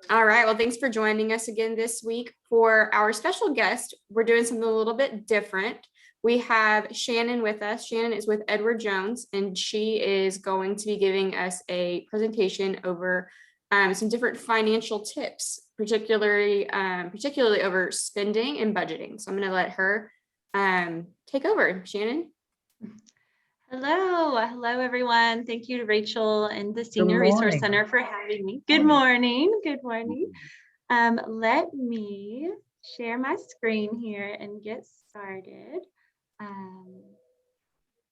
All right. Well, thanks for joining us again this week. For our special guest, we're doing something a little bit different. We have Shannon with us. Shannon is with Edward Jones, and she is going to be giving us a presentation over some different financial tips, particularly over spending and budgeting. So I'm going to let her take over. Shannon. Hello, everyone. Thank you to Rachel and the Good Senior Resource morning. Center for having me. Good morning. Good morning. Let me share my screen here and get started.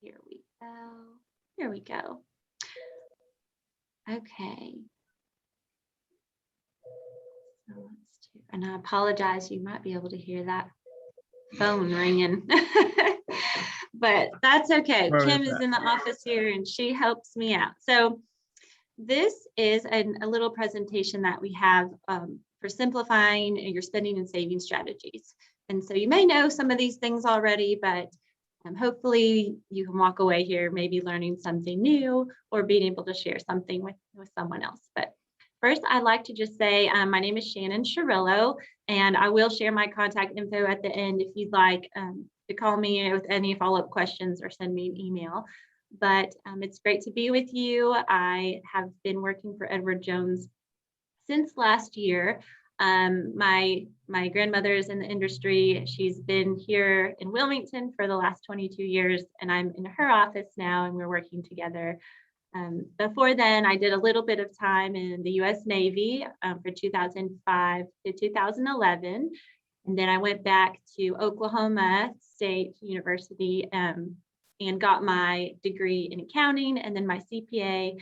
Here we go. Here we go. Okay. So let's do, and I apologize, you might be able to hear that phone ringing. But that's okay. Kim is in the office here and she helps me out. So this is a little presentation that we have for simplifying your spending and saving strategies. And so you may know some of these things already, but hopefully you can walk away here maybe learning something new or being able to share something with someone else. But first, I'd like to just say my name is Shannon Chirillo, and I will share my contact info at the end if you'd like to call me with any follow-up questions or send me an email. But it's great to be with you. I have been working for Edward Jones since last year. My grandmother is in the industry. She's been here in Wilmington for the last 22 years, and I'm in her office now, and we're working together. Before then, I did a little bit of time in the U.S. Navy for 2005 to 2011. And then I went back to Oklahoma State University and got my degree in accounting and then my CPA.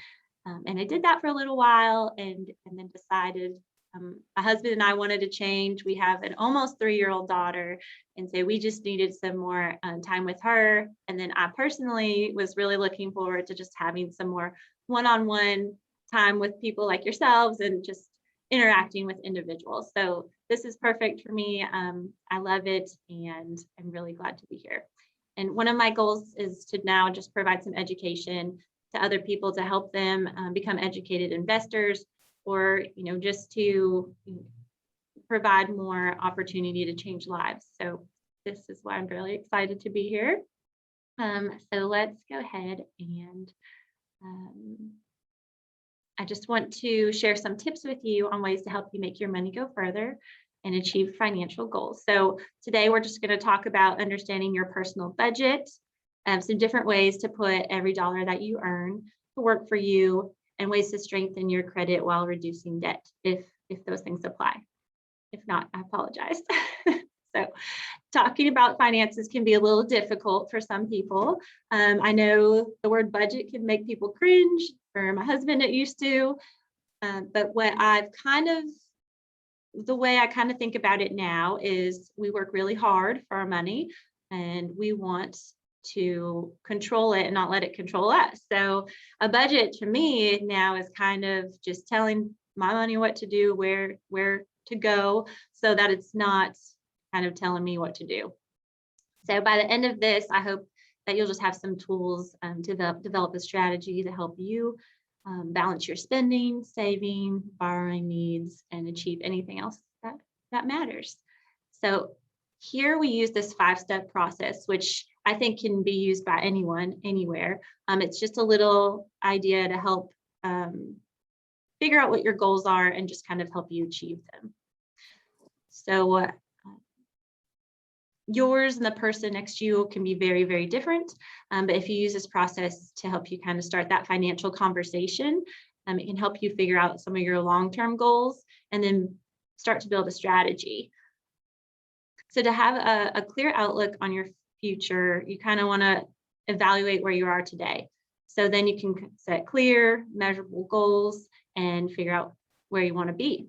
And I did that for a little while and then decided my husband and I wanted to change. We have an almost 3-year-old daughter. And so we just needed some more time with her. And then I personally was really looking forward to just having some more one-on-one time with people like yourselves and just interacting with individuals. So this is perfect for me. I love it and I'm really glad to be here. And one of my goals is to now just provide some education to other people to help them become educated investors, or just to provide more opportunity to change lives. So this is why I'm really excited to be here. So let's go ahead and I just want to share some tips with you on ways to help you make your money go further and achieve financial goals. So today we're just going to talk about understanding your personal budget, some different ways to put every dollar that you earn to work for you, and ways to strengthen your credit while reducing debt, if those things apply. If not, I apologize. So talking about finances can be a little difficult for some people. I know the word budget can make people cringe. For my husband, it used to. But the way I kind of think about it now is we work really hard for our money and we want to control it and not let it control us. So a budget to me now is kind of just telling my money what to do, where to go, so that it's not kind of telling me what to do. So by the end of this, I hope that you'll just have some tools to develop a strategy to help you balance your spending, saving, borrowing needs, and achieve anything else that matters. So here we use this 5-step process, which I think can be used by anyone, anywhere. It's just a little idea to help figure out what your goals are and just kind of help you achieve them. So yours and the person next to you can be very, very different. But if you use this process to help you kind of start that financial conversation, it can help you figure out some of your long-term goals and then start to build a strategy. So to have a clear outlook on your future, you kind of want to evaluate where you are today. So then you can set clear, measurable goals and figure out where you want to be.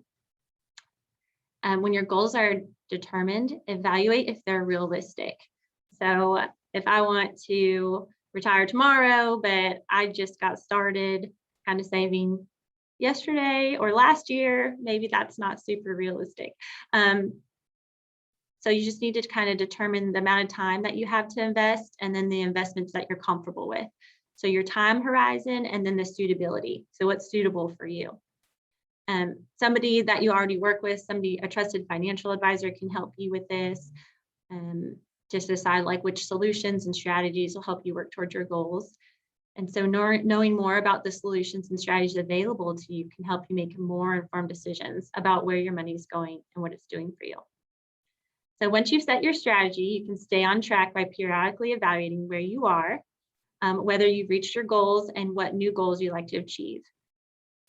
When your goals are determined, evaluate if they're realistic. So if I want to retire tomorrow, but I just got started kind of saving yesterday or last year, maybe that's not super realistic. So you just need to kind of determine the amount of time that you have to invest and then the investments that you're comfortable with. So your time horizon and then the suitability. So what's suitable for you? Somebody that you already work with, a trusted financial advisor can help you with this. Just decide like which solutions and strategies will help you work towards your goals. And so knowing more about the solutions and strategies available to you can help you make more informed decisions about where your money is going and what it's doing for you. So once you've set your strategy, you can stay on track by periodically evaluating where you are, whether you've reached your goals and what new goals you'd like to achieve.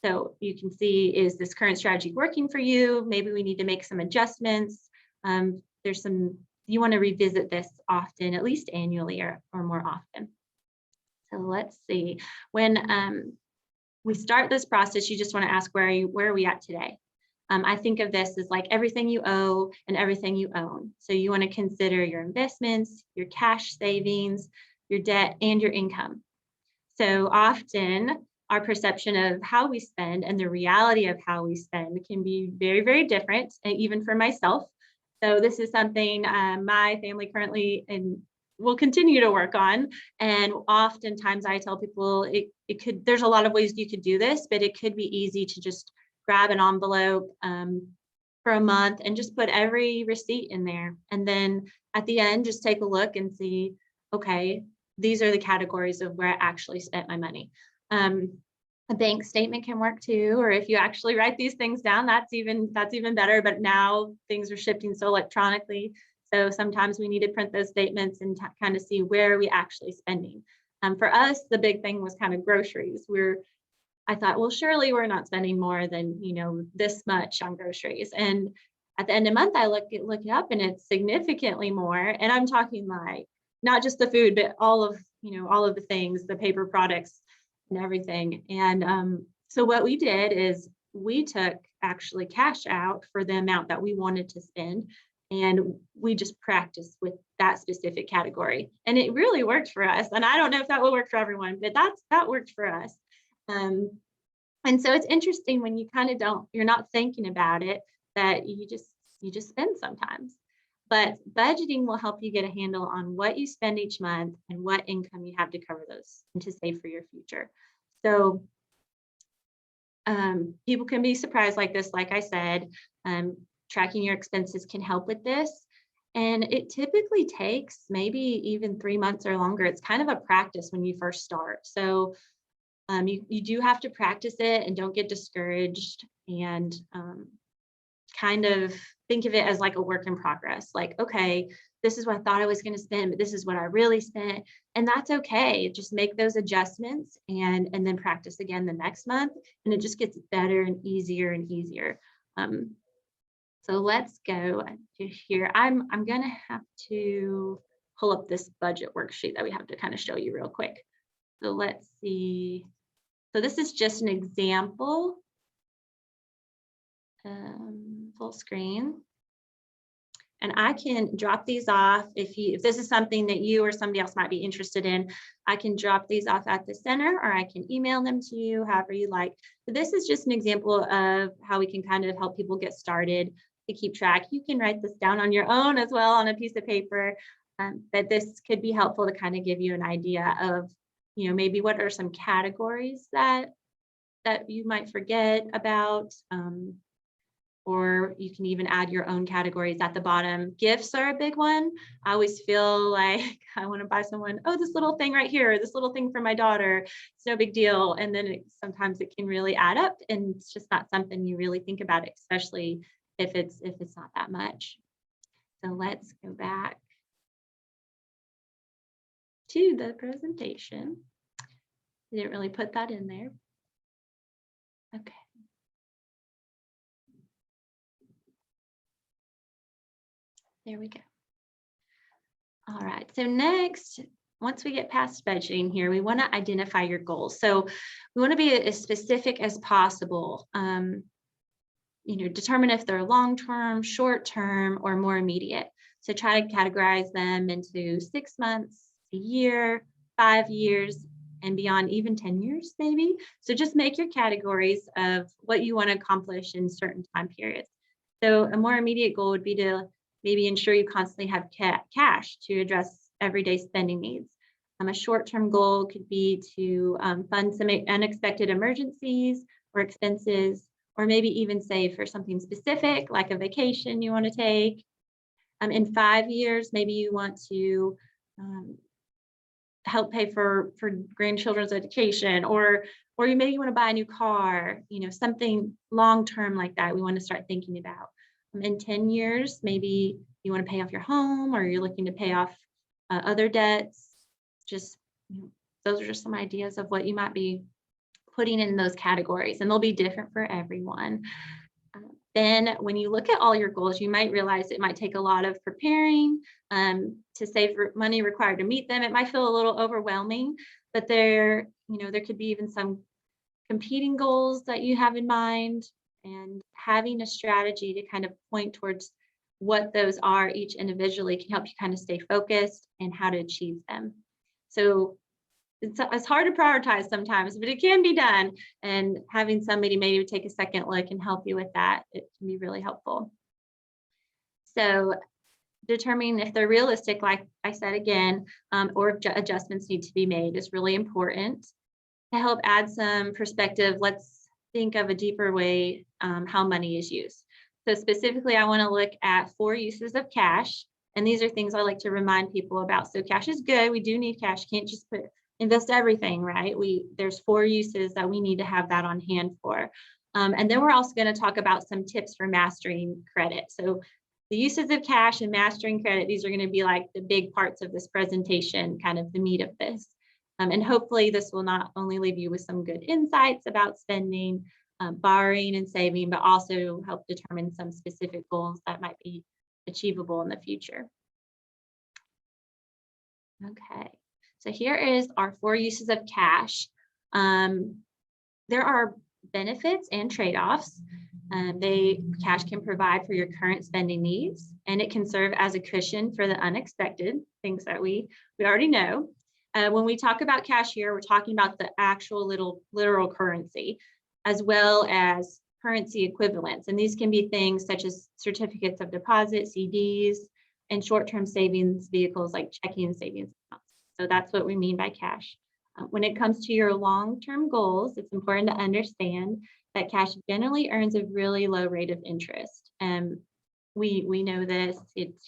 So you can see, is this current strategy working for you? Maybe we need to make some adjustments. You want to revisit this often, at least annually or more often. So let's see, when we start this process, you just want to ask, where are we at today? I think of this as like everything you owe and everything you own. So you want to consider your investments, your cash savings, your debt, and your income. So often our perception of how we spend and the reality of how we spend can be very, very different, and even for myself. So this is something my family currently and will continue to work on. And oftentimes I tell people there's a lot of ways you could do this, but it could be easy to just grab an envelope for a month and just put every receipt in there. And then at the end, just take a look and see, okay, these are the categories of where I actually spent my money. A bank statement can work too, or if you actually write these things down, that's even better. But now things are shifting so electronically. So sometimes we need to print those statements and kind of see where are we actually spending. For us, the big thing was kind of groceries. I thought, well, surely we're not spending more than, this much on groceries. And at the end of the month, I look it up and it's significantly more. And I'm talking like not just the food, but all of the things, the paper products and everything. And so what we did is we took actually cash out for the amount that we wanted to spend. And we just practiced with that specific category. And it really worked for us. And I don't know if that will work for everyone, but that worked for us. And so it's interesting when you kind of you're not thinking about it, that you just spend sometimes. But budgeting will help you get a handle on what you spend each month and what income you have to cover those and to save for your future. So people can be surprised like this, like I said. Tracking your expenses can help with this. And it typically takes maybe even 3 months or longer. It's kind of a practice when you first start. So you do have to practice it and don't get discouraged, and kind of think of it as like a work in progress. Like, okay, this is what I thought I was going to spend, but this is what I really spent. And that's okay. Just make those adjustments and then practice again the next month. And it just gets better and easier and easier. So let's go to here. I'm going to have to pull up this budget worksheet that we have to kind of show you real quick. So let's see. So this is just an example, full screen. And I can drop these off if this is something that you or somebody else might be interested in. I can drop these off at the center, or I can email them to you, however you like. So this is just an example of how we can kind of help people get started to keep track. You can write this down on your own as well on a piece of paper, but this could be helpful to kind of give you an idea of, maybe what are some categories that you might forget about. Or you can even add your own categories at the bottom. Gifts are a big one. I always feel like I want to buy someone, this little thing right here, this little thing for my daughter. It's no big deal. And then sometimes it can really add up, and it's just not something you really think about, especially if it's not that much. So let's go back to the presentation. I didn't really put that in there. Okay. There we go. All right, so next, once we get past budgeting here, we want to identify your goals. So we want to be as specific as possible. Determine if they're long-term, short-term, or more immediate. So try to categorize them into 6 months, a year, 5 years, and beyond, even 10 years maybe. So just make your categories of what you want to accomplish in certain time periods. So a more immediate goal would be to maybe ensure you constantly have cash to address everyday spending needs. A short-term goal could be to fund some unexpected emergencies or expenses, or maybe even save for something specific, like a vacation you want to take. In 5 years, maybe you want to help pay for grandchildren's education, or you maybe want to buy a new car, something long term like that we want to start thinking about. In 10 years, maybe you want to pay off your home, or you're looking to pay off other debts. Just those are just some ideas of what you might be putting in those categories, and they'll be different for everyone. Then when you look at all your goals, you might realize it might take a lot of preparing to save money required to meet them. It might feel a little overwhelming, but there could be even some competing goals that you have in mind, and having a strategy to kind of point towards what those are each individually can help you kind of stay focused and how to achieve them. So it's hard to prioritize sometimes, but it can be done. And having somebody maybe take a second look and help you with that, it can be really helpful. So determining if they're realistic, like I said again, or if adjustments need to be made is really important. To help add some perspective, let's think of a deeper way how money is used. So specifically, I want to look at 4 uses of cash. And these are things I like to remind people about. So cash is good. We do need cash. You can't just invest everything, right? There's 4 uses that we need to have that on hand for. And then we're also going to talk about some tips for mastering credit. So the uses of cash and mastering credit, these are going to be like the big parts of this presentation, kind of the meat of this. And hopefully this will not only leave you with some good insights about spending, borrowing and saving, but also help determine some specific goals that might be achievable in the future. Okay, so here is our 4 uses of cash. There are benefits and trade-offs. Cash can provide for your current spending needs, and it can serve as a cushion for the unexpected, things that we already know. When we talk about cash here, we're talking about the actual literal currency, as well as currency equivalents. And these can be things such as certificates of deposit, CDs, and short-term savings vehicles like checking and savings accounts. So that's what we mean by cash. When it comes to your long-term goals, it's important to understand that cash generally earns a really low rate of interest. We know this.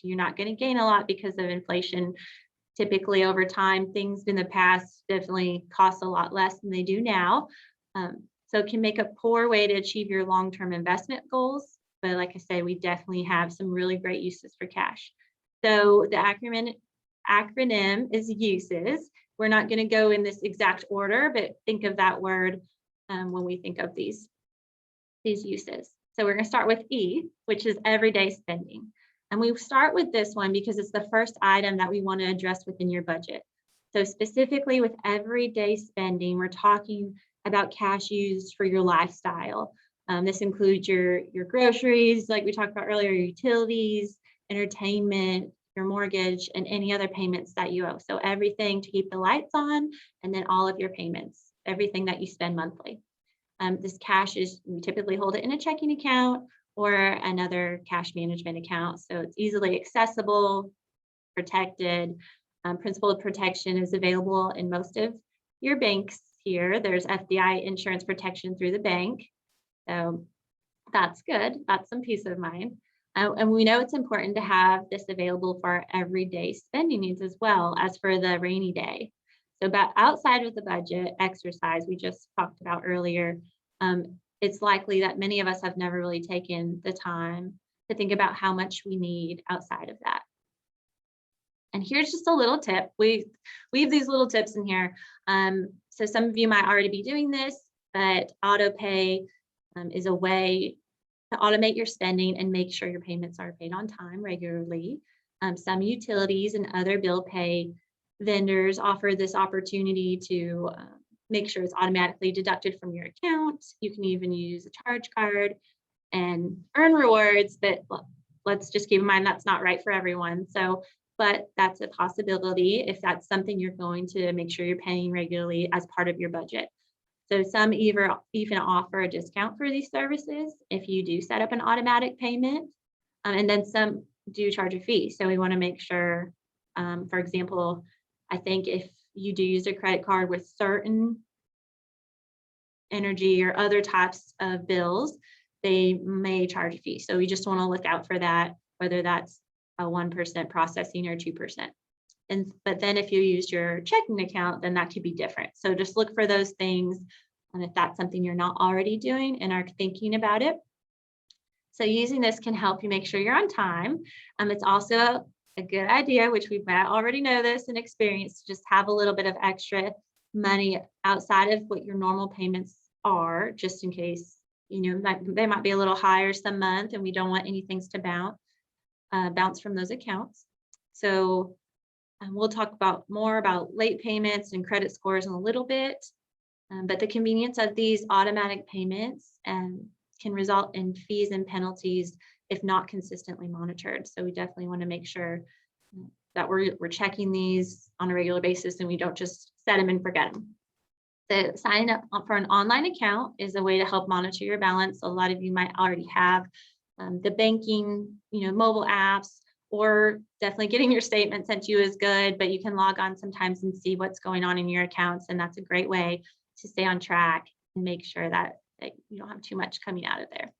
You're not going to gain a lot because of inflation. Typically over time, things in the past definitely cost a lot less than they do now. So it can make a poor way to achieve your long-term investment goals. But like I say, we definitely have some really great uses for cash. So the acronym is uses. We're not going to go in this exact order, but think of that word when we think of these uses. So we're going to start with E, which is everyday spending. And we start with this one because it's the first item that we want to address within your budget. So specifically with everyday spending, we're talking about cash used for your lifestyle. This includes your groceries, like we talked about earlier, your utilities, entertainment, your mortgage, and any other payments that you owe. So everything to keep the lights on, and then all of your payments, everything that you spend monthly. This cash we typically hold it in a checking account or another cash management account. So it's easily accessible, protected. Principal of protection is available in most of your banks here. There's FDI insurance protection through the bank. So that's good. That's some peace of mind. And we know it's important to have this available for our everyday spending needs as well as for the rainy day. So outside of the budget exercise we just talked about earlier, it's likely that many of us have never really taken the time to think about how much we need outside of that. And here's just a little tip. We have these little tips in here. So some of you might already be doing this, but auto pay is a way to automate your spending and make sure your payments are paid on time regularly. Some utilities and other bill pay vendors offer this opportunity to make sure it's automatically deducted from your account. You can even use a charge card and earn rewards, but let's just keep in mind that's not right for everyone. But that's a possibility if that's something you're going to make sure you're paying regularly as part of your budget. So some even offer a discount for these services if you do set up an automatic payment, and then some do charge a fee. So we want to make sure, for example, I think if you do use a credit card with certain energy or other types of bills, they may charge a fee. So we just want to look out for that, whether that's a 1% processing or 2%. But then if you use your checking account, then that could be different. So just look for those things. And if that's something you're not already doing and are thinking about it. So using this can help you make sure you're on time. It's also a good idea, which we might already know this and experience, to just have a little bit of extra money outside of what your normal payments are, just in case, they might be a little higher some month and we don't want any things to bounce from those accounts. So we'll talk more about late payments and credit scores in a little bit, but the convenience of these automatic payments can result in fees and penalties if not consistently monitored. So we definitely want to make sure that we're checking these on a regular basis and we don't just set them and forget them. So signing up for an online account is a way to help monitor your balance. A lot of you might already have the banking, mobile apps, or definitely getting your statement sent to you is good, but you can log on sometimes and see what's going on in your accounts. And that's a great way to stay on track and make sure that you don't have too much coming out of there.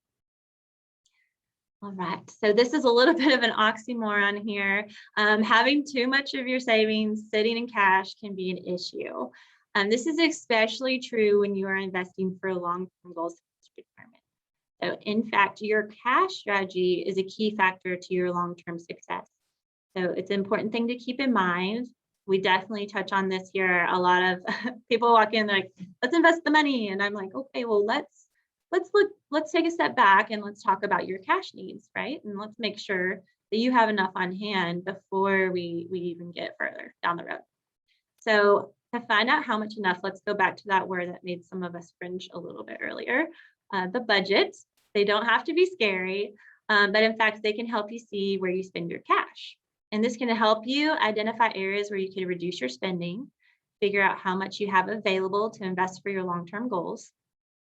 All right, so this is a little bit of an oxymoron here. Having too much of your savings sitting in cash can be an issue. This is especially true when you are investing for long-term goals such as retirement. So in fact, your cash strategy is a key factor to your long-term success. So it's an important thing to keep in mind. We definitely touch on this here. A lot of people walk in, they're like, let's invest the money. And I'm like, okay, well, let's take a step back and let's talk about your cash needs, right? And let's make sure that you have enough on hand before we even get further down the road. So to find out how much enough, let's go back to that word that made some of us cringe a little bit earlier. The budget. They don't have to be scary, but in fact, they can help you see where you spend your cash. And this can help you identify areas where you can reduce your spending, figure out how much you have available to invest for your long-term goals.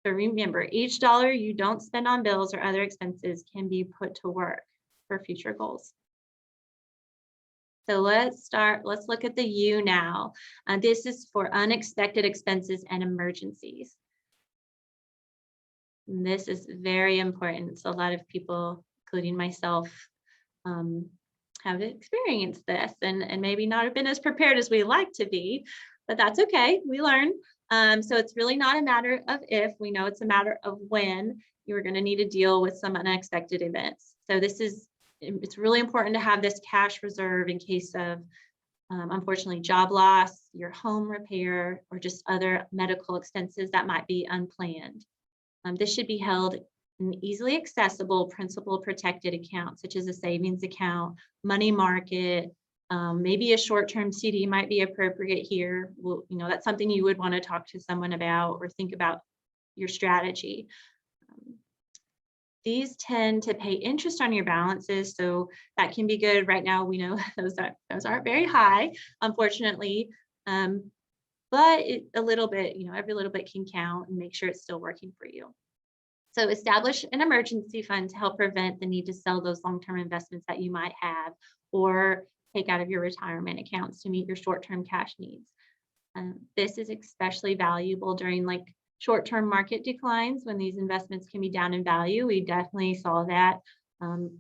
So remember, each dollar you don't spend on bills or other expenses can be put to work for future goals. So let's look at the U now. This is for unexpected expenses and emergencies. And this is very important. So a lot of people, including myself, have experienced this and maybe not have been as prepared as we like to be, but that's okay. We learn. So it's really not a matter of if, we know it's a matter of when you're going to need to deal with some unexpected events. So it's really important to have this cash reserve in case of, unfortunately, job loss, your home repair, or just other medical expenses that might be unplanned. This should be held in an easily accessible principal protected account, such as a savings account, money market, maybe a short-term CD might be appropriate here. Well, that's something you would want to talk to someone about or think about your strategy. These tend to pay interest on your balances, so that can be good. Right now, we know those aren't very high, unfortunately, but a little bit, every little bit can count, and make sure it's still working for you. So establish an emergency fund to help prevent the need to sell those long-term investments that you might have, or take out of your retirement accounts to meet your short-term cash needs. This is especially valuable during short-term market declines when these investments can be down in value. We definitely saw that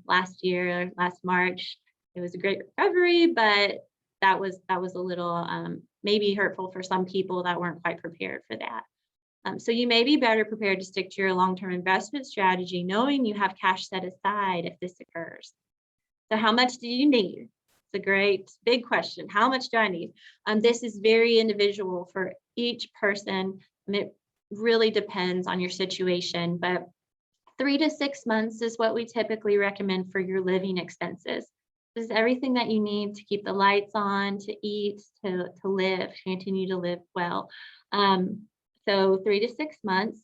last March. It was a great recovery, but that was a little maybe hurtful for some people that weren't quite prepared for that. So you may be better prepared to stick to your long-term investment strategy, knowing you have cash set aside if this occurs. So how much do you need? It's a great big question. How much do I need? This is very individual for each person. It really depends on your situation, but 3 to 6 months is what we typically recommend for your living expenses. This is everything that you need to keep the lights on, to eat, to live, continue to live well. So 3 to 6 months,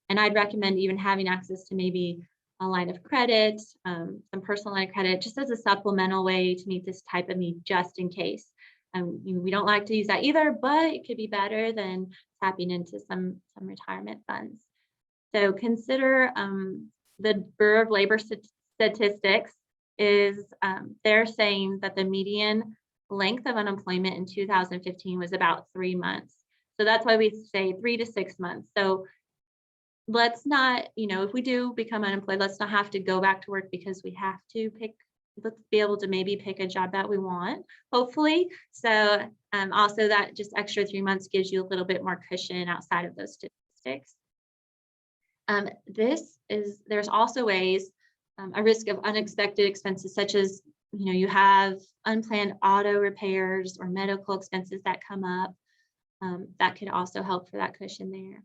and I'd recommend even having access to maybe a line of credit, some personal line of credit, just as a supplemental way to meet this type of need, just in case. We don't like to use that either, but it could be better than tapping into some retirement funds. So consider the Bureau of Labor Statistics is they're saying that the median length of unemployment in 2015 was about 3 months. So that's why we say 3 to 6 months. So let's not, if we do become unemployed, let's not have to go back to work because we have to let's be able to maybe pick a job that we want, hopefully. So also that just extra 3 months gives you a little bit more cushion outside of those statistics. There's also ways, a risk of unexpected expenses, such as, you have unplanned auto repairs or medical expenses that come up. That could also help for that cushion there.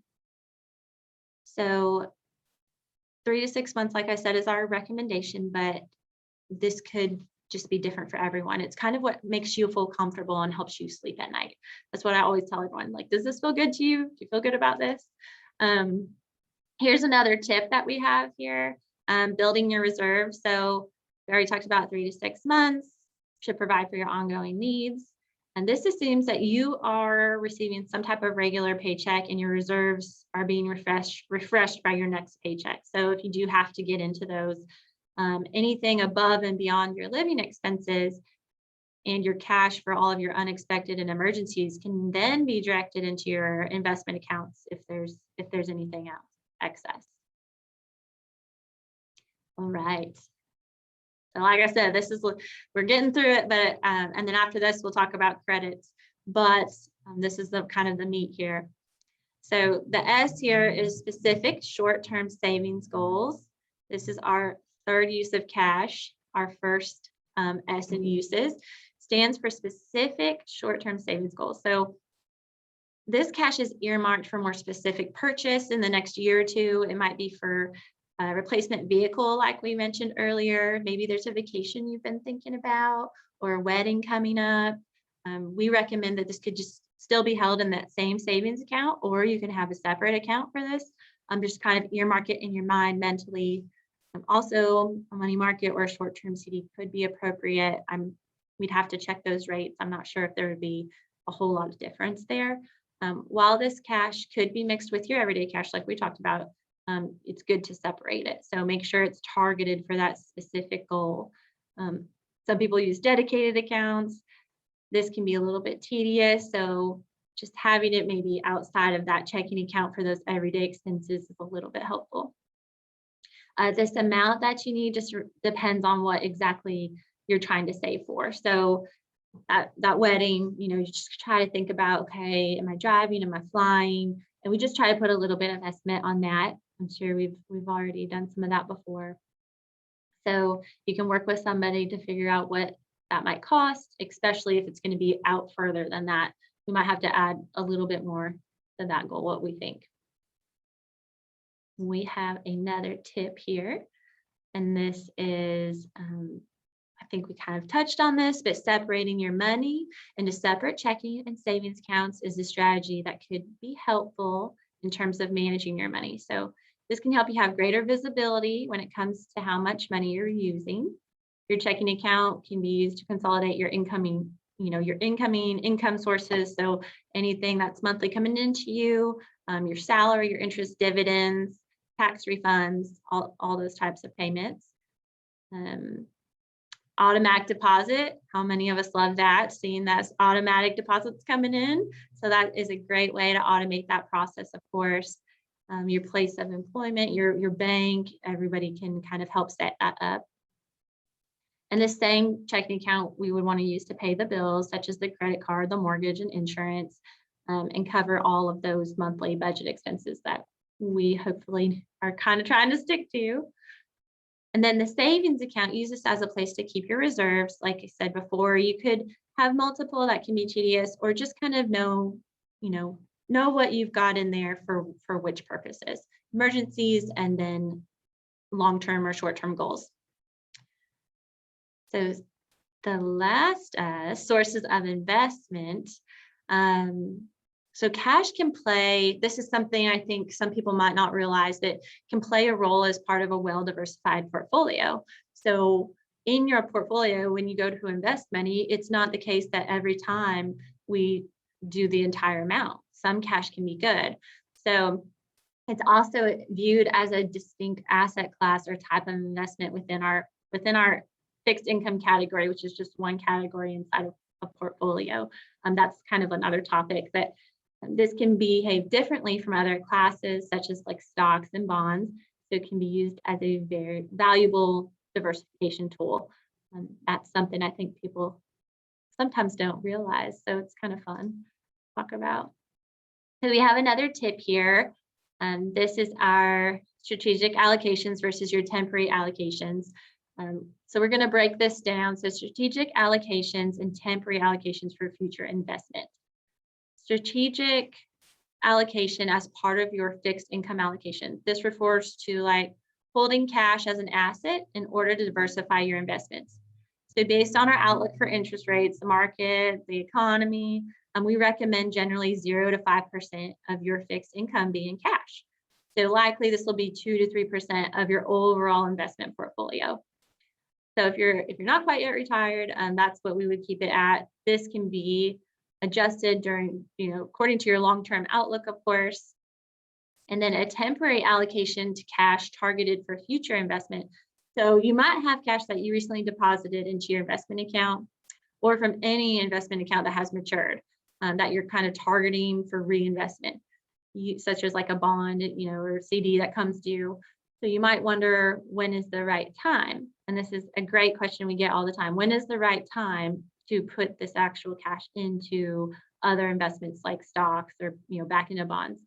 So 3 to 6 months, like I said, is our recommendation, but this could just be different for everyone. It's kind of what makes you feel comfortable and helps you sleep at night. That's what I always tell everyone. Like, does this feel good to you? Do you feel good about this? Here's another tip that we have here, building your reserves. So we already talked about 3 to 6 months should provide for your ongoing needs. And this assumes that you are receiving some type of regular paycheck and your reserves are being refreshed by your next paycheck. So if you do have to get into those, anything above and beyond your living expenses and your cash for all of your unexpected and emergencies can then be directed into your investment accounts if there's anything else excess. All right. So like I said, we're getting through it, but and then after this, we'll talk about credits, but this is the kind of the meat here. So the S here is specific short-term savings goals. This is our third use of cash. Our first S in uses stands for specific short-term savings goals. So this cash is earmarked for more specific purchase in the next year or two. It might be for a replacement vehicle, like we mentioned earlier. Maybe there's a vacation you've been thinking about or a wedding coming up. We recommend that this could just still be held in that same savings account, or you can have a separate account for this. Just kind of earmark it in your mind mentally. Also, a money market or a short-term CD could be appropriate. We'd have to check those rates. I'm not sure if there would be a whole lot of difference there. While this cash could be mixed with your everyday cash, like we talked about, it's good to separate it. So make sure it's targeted for that specific goal. Some people use dedicated accounts. This can be a little bit tedious. So just having it maybe outside of that checking account for those everyday expenses is a little bit helpful. This amount that you need just depends on what exactly you're trying to save for. So that wedding, you just try to think about, okay, am I driving? Am I flying? And we just try to put a little bit of estimate on that. I'm sure we've already done some of that before. So you can work with somebody to figure out what that might cost, especially if it's going to be out further than that. We might have to add a little bit more to that goal, what we think. We have another tip here, and this is, I think we kind of touched on this, but separating your money into separate checking and savings accounts is a strategy that could be helpful in terms of managing your money. So this can help you have greater visibility when it comes to how much money you're using. Your checking account can be used to consolidate your incoming income sources. So anything that's monthly coming into you, your salary, your interest, dividends, tax refunds, all those types of payments. Automatic deposit, how many of us love that, seeing that automatic deposits coming in? So that is a great way to automate that process, of course. Your place of employment, your bank, everybody can kind of help set that up. And the same checking account we would want to use to pay the bills, such as the credit card, the mortgage, and insurance, and cover all of those monthly budget expenses that we hopefully are kind of trying to stick to. And then the savings account, use this as a place to keep your reserves. Like I said before, you could have multiple that can be tedious, or just kind of know what you've got in there for which purposes, emergencies, and then long-term or short-term goals. So the last sources of investment. So cash can play, this is something I think some people might not realize, that can play a role as part of a well-diversified portfolio. So in your portfolio, when you go to invest money, it's not the case that every time we do the entire amount. Some cash can be good. So it's also viewed as a distinct asset class or type of investment within our fixed income category, which is just one category inside of a portfolio. That's kind of another topic, but This can behave differently from other classes, such as like stocks and bonds. So it can be used as a very valuable diversification tool. That's something I think people sometimes don't realize. So it's kind of fun to talk about. So we have another tip here. This is our strategic allocations versus your temporary allocations. So we're going to break this down. So strategic allocations and temporary allocations for future investment. Strategic allocation as part of your fixed income allocation. This refers to like holding cash as an asset in order to diversify your investments. So based on our outlook for interest rates, the market, the economy, we recommend generally 0 to 5% of your fixed income being cash. So likely this will be 2 to 3% of your overall investment portfolio. So if you're not quite yet retired, that's what we would keep it at. This can be adjusted during, according to your long-term outlook, of course. And then a temporary allocation to cash targeted for future investment. So you might have cash that you recently deposited into your investment account or from any investment account that has matured that you're kind of targeting for reinvestment, such as like a bond, or CD that comes due. So you might wonder, when is the right time? And this is a great question we get all the time. When is the right time to put this actual cash into other investments like stocks or back into bonds?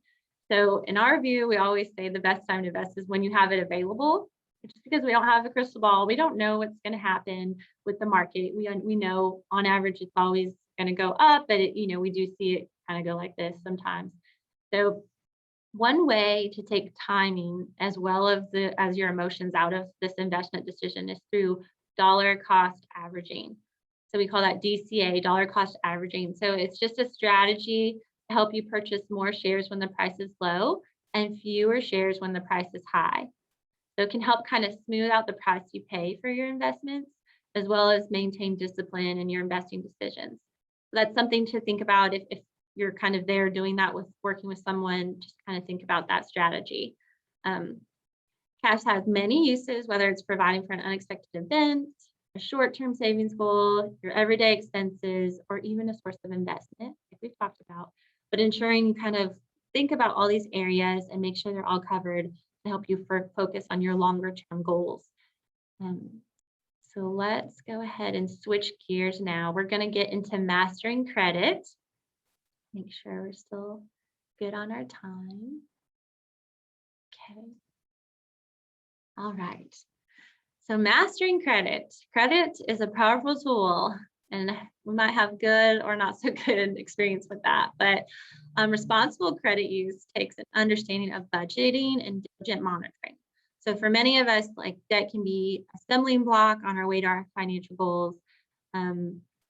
So in our view, we always say the best time to invest is when you have it available. Just because we don't have a crystal ball, we don't know what's going to happen with the market. We know on average it's always going to go up, but we do see it kind of go like this sometimes. So one way to take timing as well as your emotions out of this investment decision is through dollar cost averaging. So we call that DCA, dollar cost averaging. So it's just a strategy to help you purchase more shares when the price is low and fewer shares when the price is high. So it can help kind of smooth out the price you pay for your investments, as well as maintain discipline in your investing decisions. So that's something to think about if you're kind of there doing that with working with someone. Just kind of think about that strategy. Cash has many uses, whether it's providing for an unexpected event, a short-term savings goal, your everyday expenses, or even a source of investment, like we've talked about. But ensuring you kind of think about all these areas and make sure they're all covered to help you focus on your longer-term goals. So let's go ahead and switch gears now. We're going to get into mastering credit. Make sure we're still good on our time. Okay. All right. So mastering credit. Credit is a powerful tool, and we might have good or not so good experience with that. But responsible credit use takes an understanding of budgeting and diligent monitoring. So for many of us, like debt can be a stumbling block on our way to our financial goals.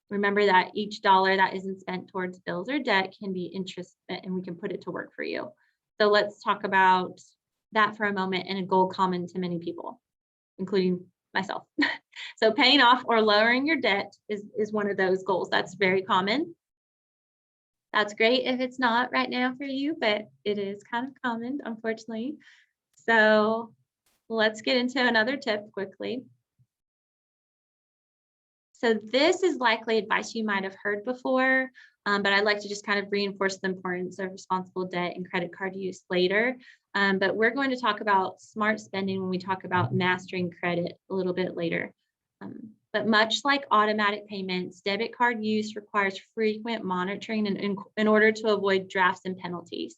Remember that each dollar that isn't spent towards bills or debt can be interest, and we can put it to work for you. So let's talk about that for a moment, and a goal common to many people, including myself. So paying off or lowering your debt is one of those goals. That's very common. That's great if it's not right now for you, but it is kind of common, unfortunately. So let's get into another tip quickly. So this is likely advice you might have heard before, but I'd like to just kind of reinforce the importance of responsible debt and credit card use later. But we're going to talk about smart spending when we talk about mastering credit a little bit later. But much like automatic payments, debit card use requires frequent monitoring in order to avoid drafts and penalties.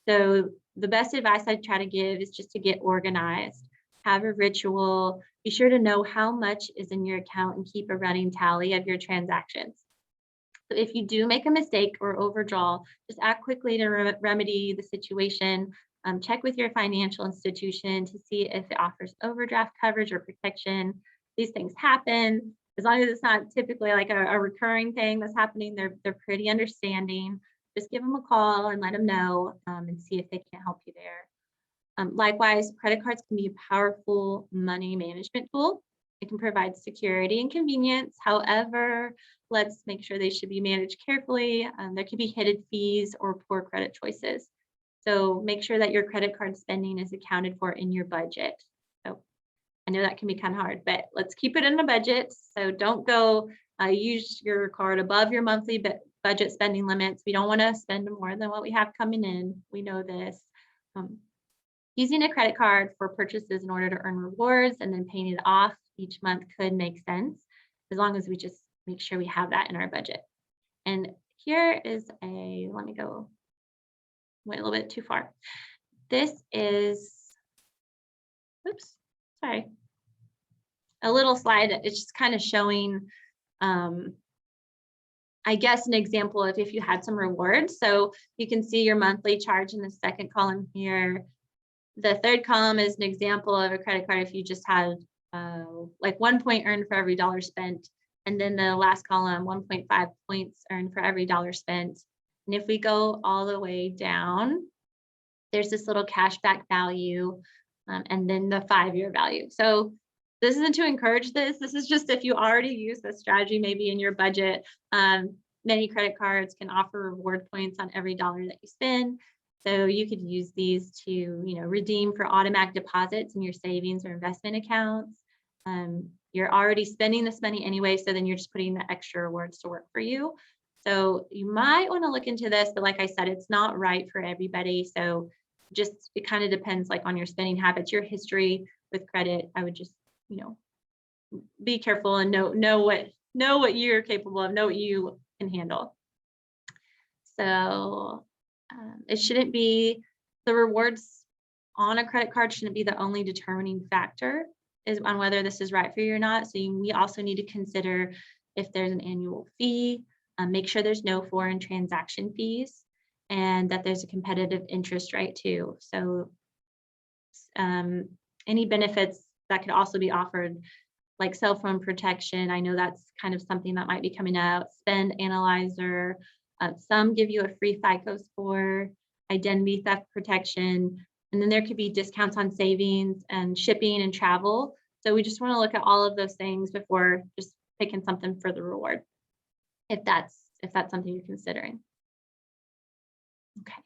So the best advice I try to give is just to get organized, have a ritual, be sure to know how much is in your account and keep a running tally of your transactions. So if you do make a mistake or overdraw, just act quickly to remedy the situation. Check with your financial institution to see if it offers overdraft coverage or protection. These things happen. As long as it's not typically like a recurring thing that's happening, they're pretty understanding. Just give them a call and let them know and see if they can't help you there. Likewise, credit cards can be a powerful money management tool. It can provide security and convenience. However, let's make sure they should be managed carefully. There can be hidden fees or poor credit choices. So make sure that your credit card spending is accounted for in your budget. So I know that can be kind of hard, but let's keep it in a budget. So don't go use your card above your monthly budget spending limits. We don't want to spend more than what we have coming in. We know this. Using a credit card for purchases in order to earn rewards and then paying it off each month could make sense, as long as we just make sure we have that in our budget. And here is let me go, went a little bit too far. This is, oops, sorry, a little slide that it's just kind of showing, I guess, an example of if you had some rewards. So you can see your monthly charge in the second column here. The third column is an example of a credit card if you just had like 1 point earned for every dollar spent. And then the last column, 1.5 points earned for every dollar spent. And if we go all the way down, there's this little cashback value, and then the 5-year value. So this isn't to encourage this. This is just if you already use this strategy, maybe in your budget. Many credit cards can offer reward points on every dollar that you spend. So you could use these to, redeem for automatic deposits in your savings or investment accounts. You're already spending this money anyway, so then you're just putting the extra rewards to work for you. So you might want to look into this, but like I said, it's not right for everybody. So it kind of depends like on your spending habits, your history with credit. I would just, be careful and know what you're capable of, know what you can handle. So it shouldn't be, the rewards on a credit card shouldn't be the only determining factor on whether this is right for you or not. So we also need to consider if there's an annual fee, make sure there's no foreign transaction fees, and that there's a competitive interest rate too. So any benefits that could also be offered, like cell phone protection. I know that's kind of something that might be coming out. Spend analyzer. Some give you a free FICO score, identity theft protection, and then there could be discounts on savings and shipping and travel. So we just want to look at all of those things before just picking something for the reward, if that's something you're considering. Okay.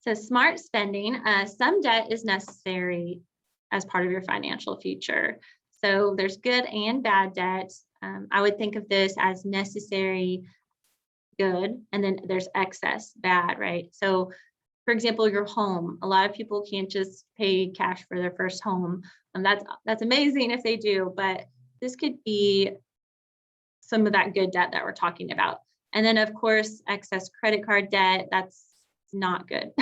So smart spending. Some debt is necessary as part of your financial future. So there's good and bad debt. I would think of this as necessary good, and then there's excess bad, right? So for example, your home, a lot of people can't just pay cash for their first home. And that's amazing if they do, but this could be some of that good debt that we're talking about. And then of course, excess credit card debt, that's not good.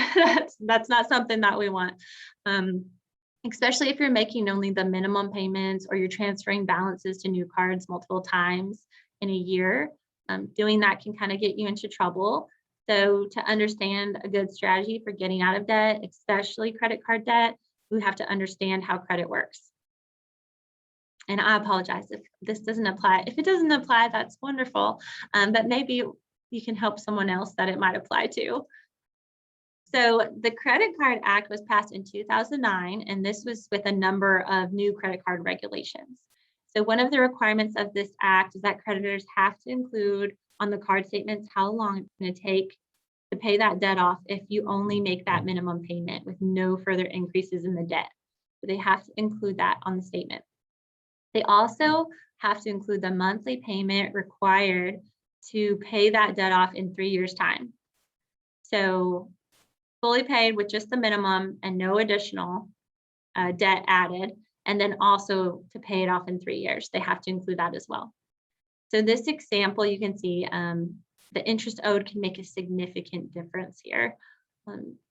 that's not something that we want. Especially if you're making only the minimum payments or you're transferring balances to new cards multiple times in a year. Doing that can kind of get you into trouble. So to understand a good strategy for getting out of debt, especially credit card debt, we have to understand how credit works. And I apologize if this doesn't apply. If it doesn't apply, that's wonderful. But maybe you can help someone else that it might apply to. So the Credit Card Act was passed in 2009, and this was with a number of new credit card regulations. So one of the requirements of this act is that creditors have to include on the card statements how long it's going to take to pay that debt off if you only make that minimum payment with no further increases in the debt. So they have to include that on the statement. They also have to include the monthly payment required to pay that debt off in 3 years' time. So fully paid with just the minimum and no additional debt added, and then also to pay it off in 3 years. They have to include that as well. So this example, you can see the interest owed can make a significant difference here.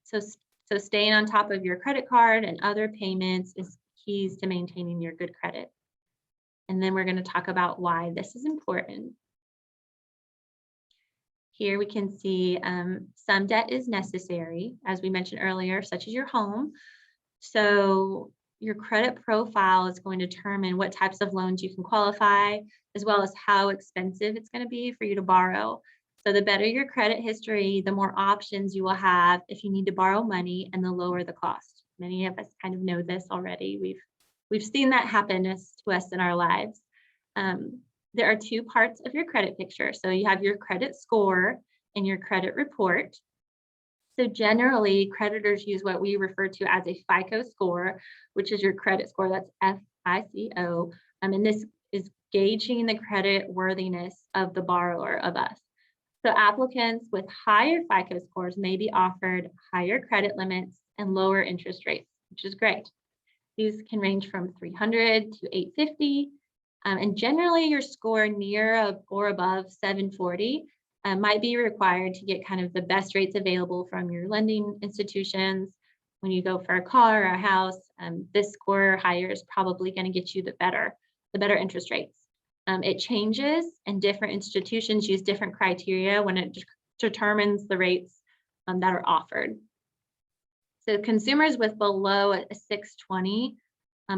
So staying on top of your credit card and other payments is keys to maintaining your good credit. And then we're going to talk about why this is important. Here we can see some debt is necessary, as we mentioned earlier, such as your home. So your credit profile is going to determine what types of loans you can qualify, as well as how expensive it's going to be for you to borrow. So the better your credit history, the more options you will have if you need to borrow money, and the lower the cost. Many of us kind of know this already. We've seen that happen to us in our lives. There are two parts of your credit picture. So you have your credit score and your credit report. So generally, creditors use what we refer to as a FICO score, which is your credit score. That's FICO. And this is gauging the credit worthiness of the borrower, of us. So applicants with higher FICO scores may be offered higher credit limits and lower interest rates, which is great. These can range from 300 to 850. And generally your score near or above 740 might be required to get kind of the best rates available from your lending institutions. When you go for a car or a house, this score higher is probably going to get you the better interest rates. It changes, and different institutions use different criteria when it determines the rates that are offered. So consumers with below a 620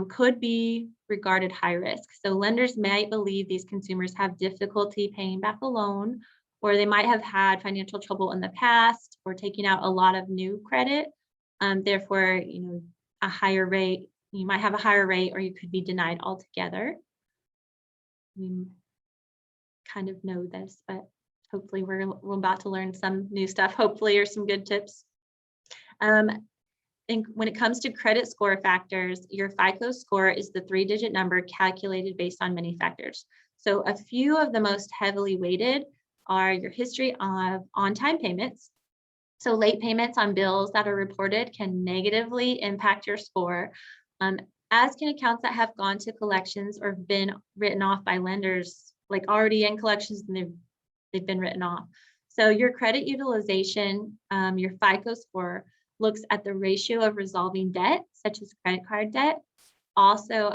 could be regarded high risk. So lenders might believe these consumers have difficulty paying back a loan, or they might have had financial trouble in the past or taking out a lot of new credit. Therefore, a higher rate, you might have a higher rate, or you could be denied altogether. We kind of know this, but hopefully we're about to learn some new stuff, hopefully, or some good tips. And when it comes to credit score factors, your FICO score is the 3-digit number calculated based on many factors. So a few of the most heavily weighted are your history of on-time payments. So late payments on bills that are reported can negatively impact your score, as can accounts that have gone to collections or been written off by lenders, like already in collections and they've been written off. So your credit utilization, your FICO score, looks at the ratio of resolving debt, such as credit card debt. Also,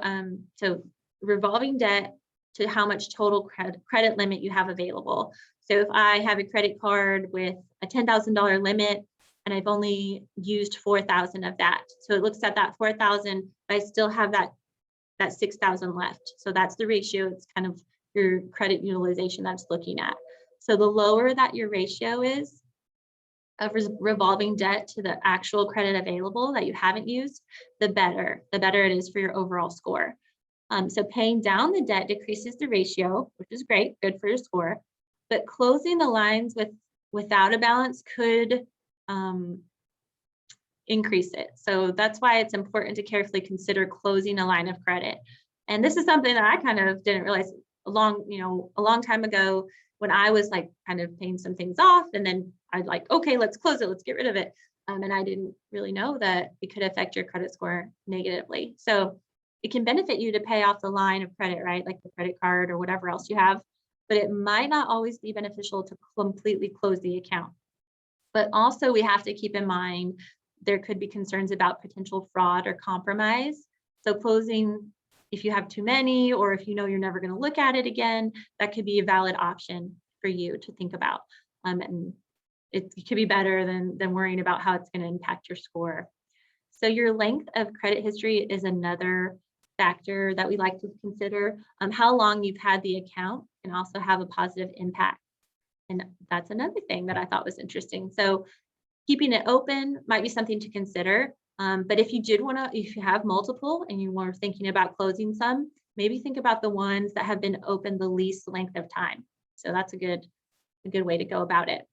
so revolving debt to how much total credit limit you have available. So if I have a credit card with a $10,000 limit and I've only used 4,000 of that, so it looks at that 4,000, but I still have that 6,000 left. So that's the ratio. It's kind of your credit utilization that's looking at. So the lower that your ratio is of revolving debt to the actual credit available that you haven't used, the better it is for your overall score. So paying down the debt decreases the ratio, which is great, good for your score, but closing the lines without a balance could increase it. So that's why it's important to carefully consider closing a line of credit. And this is something that I kind of didn't realize a long time ago, when I was like kind of paying some things off, and then I'd like, okay, let's close it, let's get rid of it. And I didn't really know that it could affect your credit score negatively. So it can benefit you to pay off the line of credit, right? Like the credit card or whatever else you have, but it might not always be beneficial to completely close the account. But also we have to keep in mind, there could be concerns about potential fraud or compromise. So closing, if you have too many, or if you know you're never going to look at it again, that could be a valid option for you to think about. And it could be better than worrying about how it's going to impact your score. So your length of credit history is another factor that we like to consider. How long you've had the account can also have a positive impact. And that's another thing that I thought was interesting. So keeping it open might be something to consider. But if you have multiple and you were thinking about closing some, maybe think about the ones that have been open the least length of time. So that's a good way to go about it.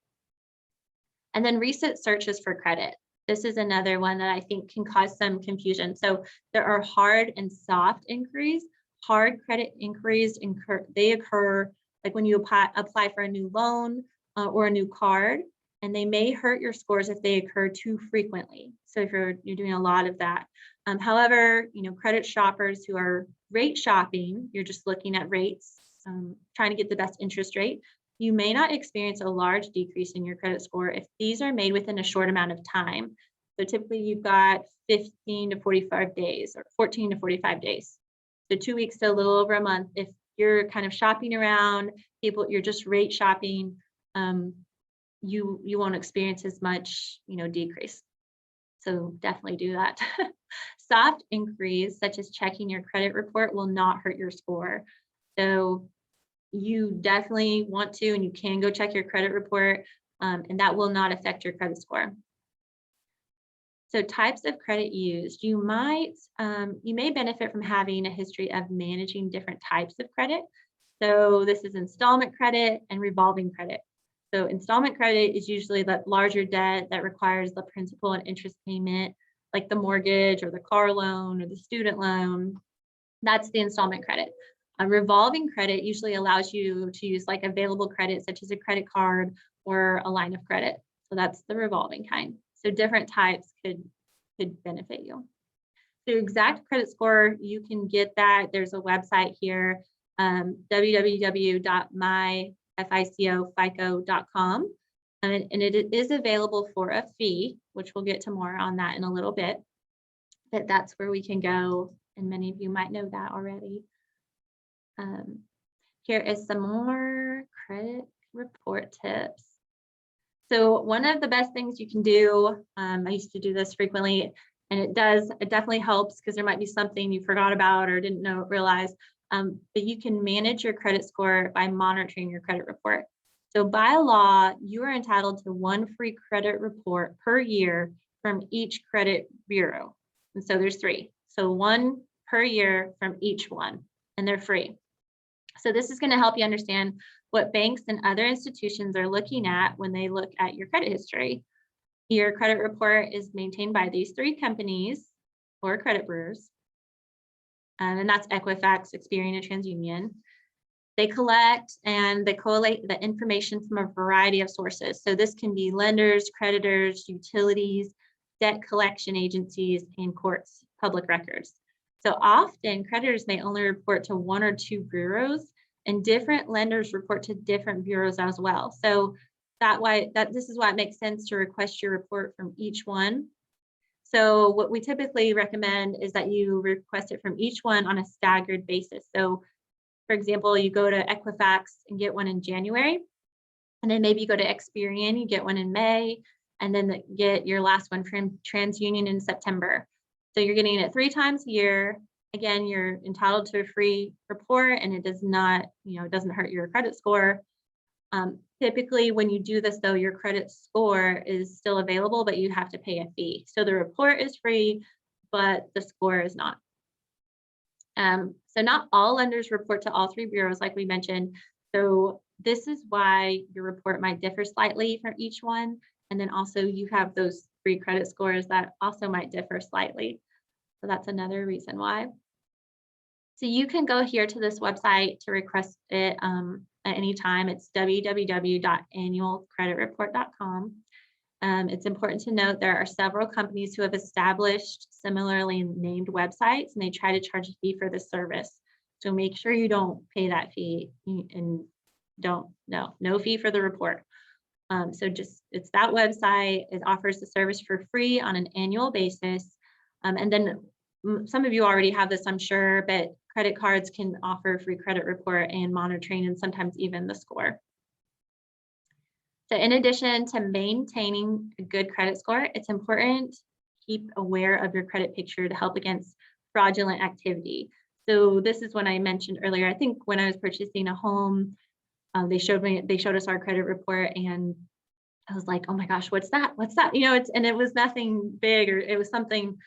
And then recent searches for credit. This is another one that I think can cause some confusion. So there are hard and soft inquiries. Hard credit inquiries occur like when you apply for a new loan or a new card, and they may hurt your scores if they occur too frequently. So if you're doing a lot of that. However, credit shoppers who are rate shopping, you're just looking at rates, trying to get the best interest rate, you may not experience a large decrease in your credit score if these are made within a short amount of time. So typically you've got 15 to 45 days or 14 to 45 days. So 2 weeks to a little over a month. If you're kind of shopping around, you're just rate shopping, you won't experience as much, decrease. So definitely do that. Soft inquiries, such as checking your credit report, will not hurt your score. So you definitely want to, and you can go check your credit report, and that will not affect your credit score. So types of credit used, you may benefit from having a history of managing different types of credit. So this is installment credit and revolving credit. So installment credit is usually that larger debt that requires the principal and interest payment, like the mortgage or the car loan or the student loan. That's the installment credit. A revolving credit usually allows you to use like available credit, such as a credit card or a line of credit. So that's the revolving kind. So different types could benefit you. So your exact credit score, you can get that. There's a website here, www.myficofico.com. And it is available for a fee, which we'll get to more on that in a little bit. But that's where we can go. And many of you might know that already. Here is some more credit report tips. So one of the best things you can do, I used to do this frequently, and it definitely helps because there might be something you forgot about or didn't realize, but you can manage your credit score by monitoring your credit report. So by law, you are entitled to one free credit report per year from each credit bureau. And so there's 3. So 1 per year from each one, and they're free. So this is going to help you understand what banks and other institutions are looking at when they look at your credit history. Your credit report is maintained by these 3 companies or credit bureaus, and that's Equifax, Experian, and TransUnion. They collect and they collate the information from a variety of sources. So this can be lenders, creditors, utilities, debt collection agencies, and courts, public records. So often creditors may only report to 1 or 2 bureaus, and different lenders report to different bureaus as well. So this is why it makes sense to request your report from each one. So what we typically recommend is that you request it from each one on a staggered basis. So for example, you go to Equifax and get one in January, and then maybe you go to Experian, you get one in May, and then get your last one from TransUnion in September. So you're getting it 3 times a year. Again, you're entitled to a free report, and it does not, it doesn't hurt your credit score. Typically, when you do this, though, your credit score is still available, but you have to pay a fee. So the report is free, but the score is not. So not all lenders report to all 3 bureaus, like we mentioned. So this is why your report might differ slightly from each one. And then also you have those 3 credit scores that also might differ slightly. So that's another reason why. So you can go here to this website to request it at any time. It's www.annualcreditreport.com. It's important to note there are several companies who have established similarly named websites, and they try to charge a fee for this service. So make sure you don't pay that fee and no fee for the report. So it's that website. It offers the service for free on an annual basis. And then some of you already have this, I'm sure, but credit cards can offer free credit report and monitoring, and sometimes even the score. So in addition to maintaining a good credit score, it's important to keep aware of your credit picture to help against fraudulent activity. So this is when I mentioned earlier, I think when I was purchasing a home, they showed us our credit report, and I was like, oh my gosh, what's that? What's that? And it was nothing big, or it was something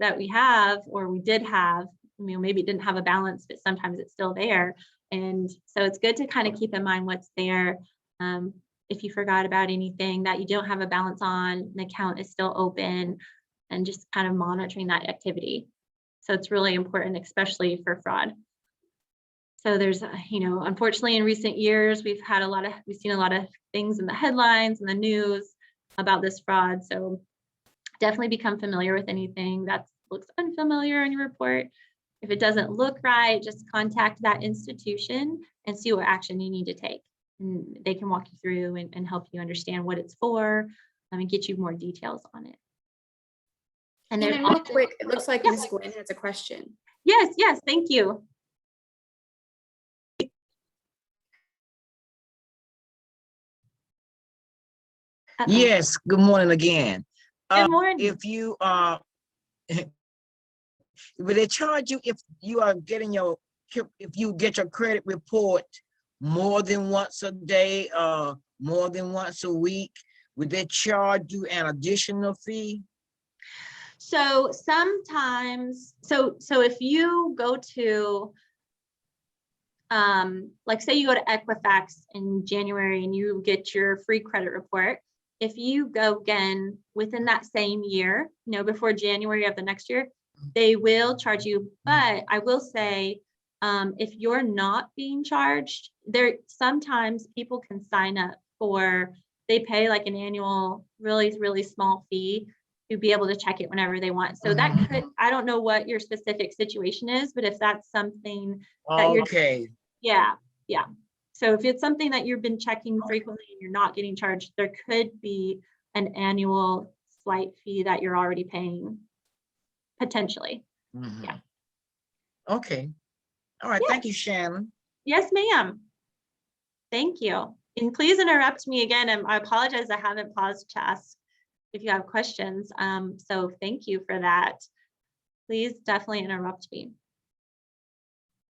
that we have, or we did have, maybe it didn't have a balance, but sometimes it's still there. And so it's good to kind of keep in mind what's there. If you forgot about anything that you don't have a balance on, an account is still open, and just kind of monitoring that activity. So it's really important, especially for fraud. So there's, unfortunately in recent years, we've seen a lot of things in the headlines and the news about this fraud. So definitely become familiar with anything that looks unfamiliar on your report. If it doesn't look right, just contact that institution and see what action you need to take. And they can walk you through and help you understand what it's for, and get you more details on it. And then real quick, it looks like Ms. Gwen has a question. Yes, thank you. Yes, good morning again. Good morning. If you will they charge you if you are getting if you get your credit report more than once a day, more than once a week? Would they charge you an additional fee? So sometimes, so if you go to, like say you go to Equifax in January and you get your free credit report, if you go again within that same year, before January of the next year, they will charge you. But I will say, If you're not being charged, there sometimes people can sign up for, they pay like an annual, really, really small fee to be able to check it whenever they want. So that could, I don't know what your specific situation is, but if that's something that you're, Okay, yeah. So if it's something that you've been checking frequently and you're not getting charged, there could be an annual slight fee that you're already paying potentially. Yeah. okay. All right, Yeah. thank you, Shannon. Yes, ma'am. Thank you. And please interrupt me again. And I apologize, I haven't paused to ask if you have questions. So thank you for that. Please definitely interrupt me.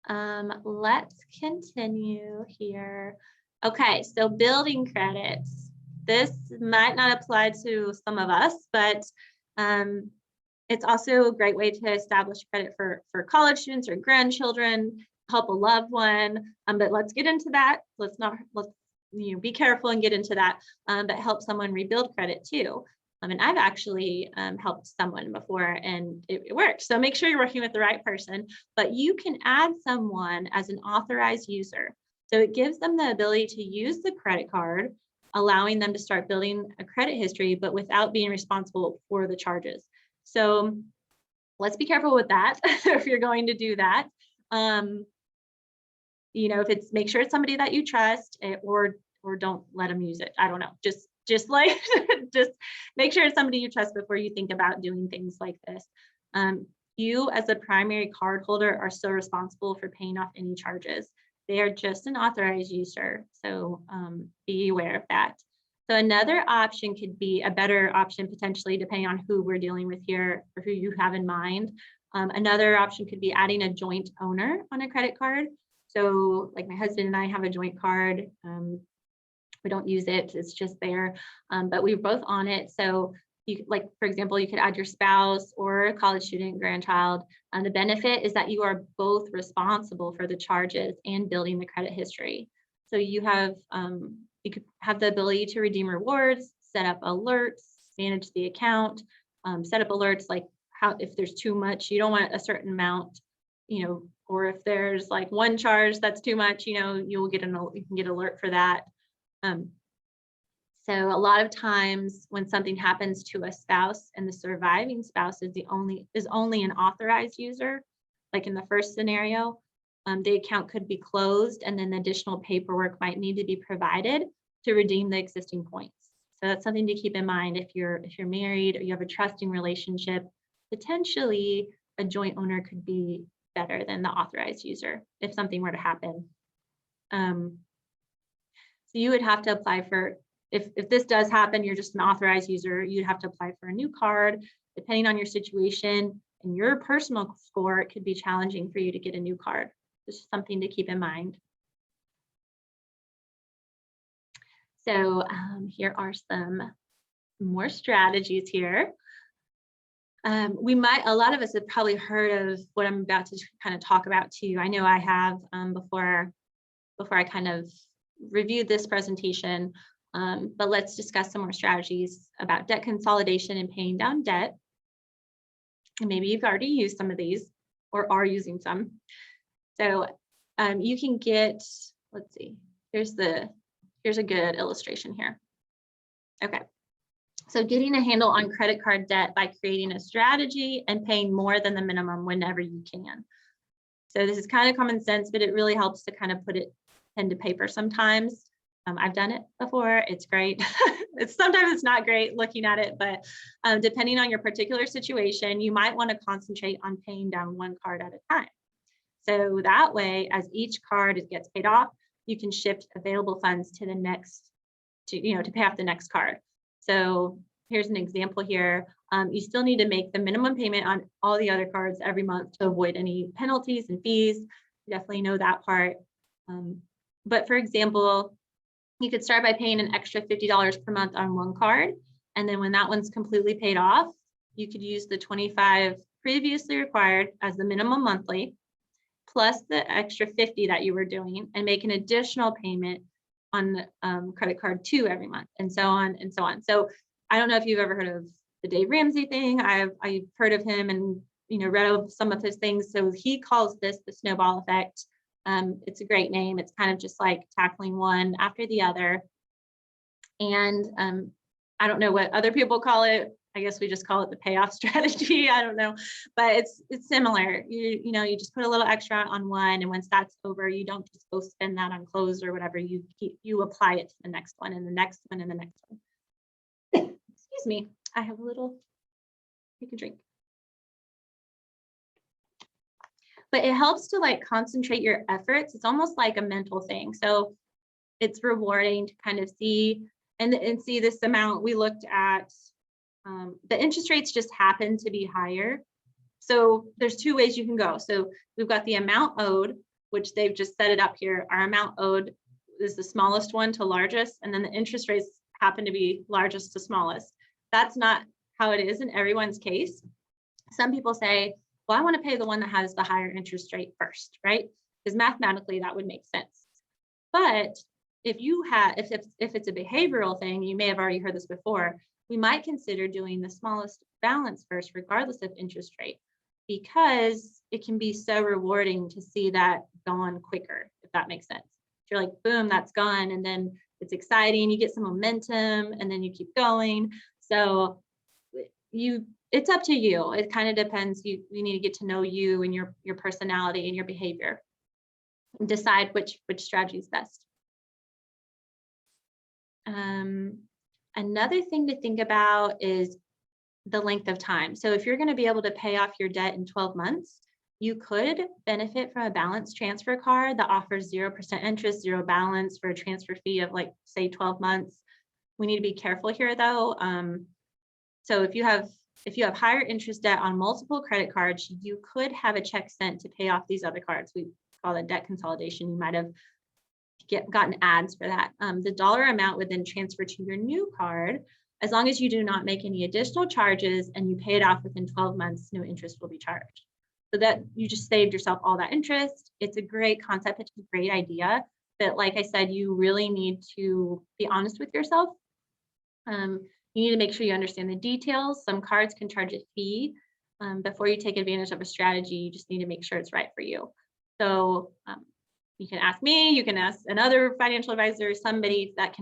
Let's continue here. Okay, so building credits. This might not apply to some of us, but it's also a great way to establish credit for college students or grandchildren, help a loved one. But let's get into that. Let's be careful and get into that, but help someone rebuild credit too. And I've actually helped someone before and it worked. So make sure you're working with the right person, but you can add someone as an authorized user. So it gives them the ability to use the credit card, allowing them to start building a credit history, but without being responsible for the charges. So let's be careful with that if you're going to do that. If it's, make sure it's somebody that you trust, or don't let them use it. I don't know, just like, just make sure it's somebody you trust before you think about doing things like this. You as a primary card holder are still responsible for paying off any charges. They are just an authorized user, so be aware of that. So another option could be a better option potentially, depending on who we're dealing with here or who you have in mind. Another option could be adding a joint owner on a credit card. So like my husband and I have a joint card. We don't use it, it's just there, but we're both on it. So you, like, for example, you could add your spouse or a college student, grandchild. The benefit is that you are both responsible for the charges and building the credit history. So you have, you could have the ability to redeem rewards, set up alerts, manage the account, set up alerts like how, if there's too much, you don't want a certain amount, or if there's like one charge that's too much, you can get alert for that. So a lot of times when something happens to a spouse and the surviving spouse is only an authorized user, like in the first scenario, the account could be closed and then additional paperwork might need to be provided to redeem the existing points. So that's something to keep in mind if you're married or you have a trusting relationship. Potentially a joint owner could be better than the authorized user if something were to happen. So you would have to apply for, if this does happen, you're just an authorized user, you'd have to apply for a new card. Depending on your situation and your personal score, it could be challenging for you to get a new card. This is something to keep in mind. So here are some more strategies here. A lot of us have probably heard of what I'm about to kind of talk about too. I know I have before I kind of reviewed this presentation, but let's discuss some more strategies about debt consolidation and paying down debt. And maybe you've already used some of these or are using some. So you can get, let's see, here's a good illustration here. Okay, so getting a handle on credit card debt by creating a strategy and paying more than the minimum whenever you can. So this is kind of common sense, but it really helps to kind of put it pen to paper sometimes. I've done it before, it's great. Sometimes it's not great looking at it, but depending on your particular situation, you might want to concentrate on paying down one card at a time. So that way, as each card gets paid off, you can shift available funds to the next, to pay off the next card. So here's an example here. You still need to make the minimum payment on all the other cards every month to avoid any penalties and fees. You definitely know that part. But for example, you could start by paying an extra $50 per month on one card. And then when that one's completely paid off, you could use the $25 previously required as the minimum monthly, plus the extra $50 that you were doing, and make an additional payment on credit card 2 every month, and so on and so on. So I don't know if you've ever heard of the Dave Ramsey thing. I've heard of him, and read some of his things. So he calls this the snowball effect. It's a great name. It's kind of just like tackling one after the other. And I don't know what other people call it. I guess we just call it the payoff strategy. I don't know, but it's similar. You just put a little extra on one, and once that's over, you don't just go spend that on clothes or whatever. You apply it to the next one and the next one and the next one. Excuse me. I have a little. Take a drink. But it helps to like concentrate your efforts. It's almost like a mental thing. So it's rewarding to kind of see and see this amount. We looked at the interest rates just happen to be higher. So there's two ways you can go. So we've got the amount owed, which they've just set it up here. Our amount owed is the smallest one to largest, and then the interest rates happen to be largest to smallest. That's not how it is in everyone's case. Some people say, well, I want to pay the one that has the higher interest rate first, right? Because mathematically that would make sense. But if it's a behavioral thing, you may have already heard this before, we might consider doing the smallest balance first, regardless of interest rate, because it can be so rewarding to see that gone quicker, if that makes sense. You're like, boom, that's gone. And then it's exciting, you get some momentum, and then you keep going. So it's up to you. It kind of depends. You need to get to know you and your personality and your behavior and decide which strategy is best. Another thing to think about is the length of time. So if you're going to be able to pay off your debt in 12 months, you could benefit from a balance transfer card that offers 0% interest, zero balance for a transfer fee of like, say, 12 months. We need to be careful here though. So if you have higher interest debt on multiple credit cards, you could have a check sent to pay off these other cards. We call it debt consolidation. You might have gotten ads for that. The dollar amount would then transfer to your new card, as long as you do not make any additional charges and you pay it off within 12 months, no interest will be charged. So that you just saved yourself all that interest. It's a great concept. It's a great idea. But like I said, you really need to be honest with yourself. You need to make sure you understand the details. Some cards can charge a fee. Before you take advantage of a strategy, you just need to make sure it's right for you. So you can ask me, you can ask another financial advisor, somebody that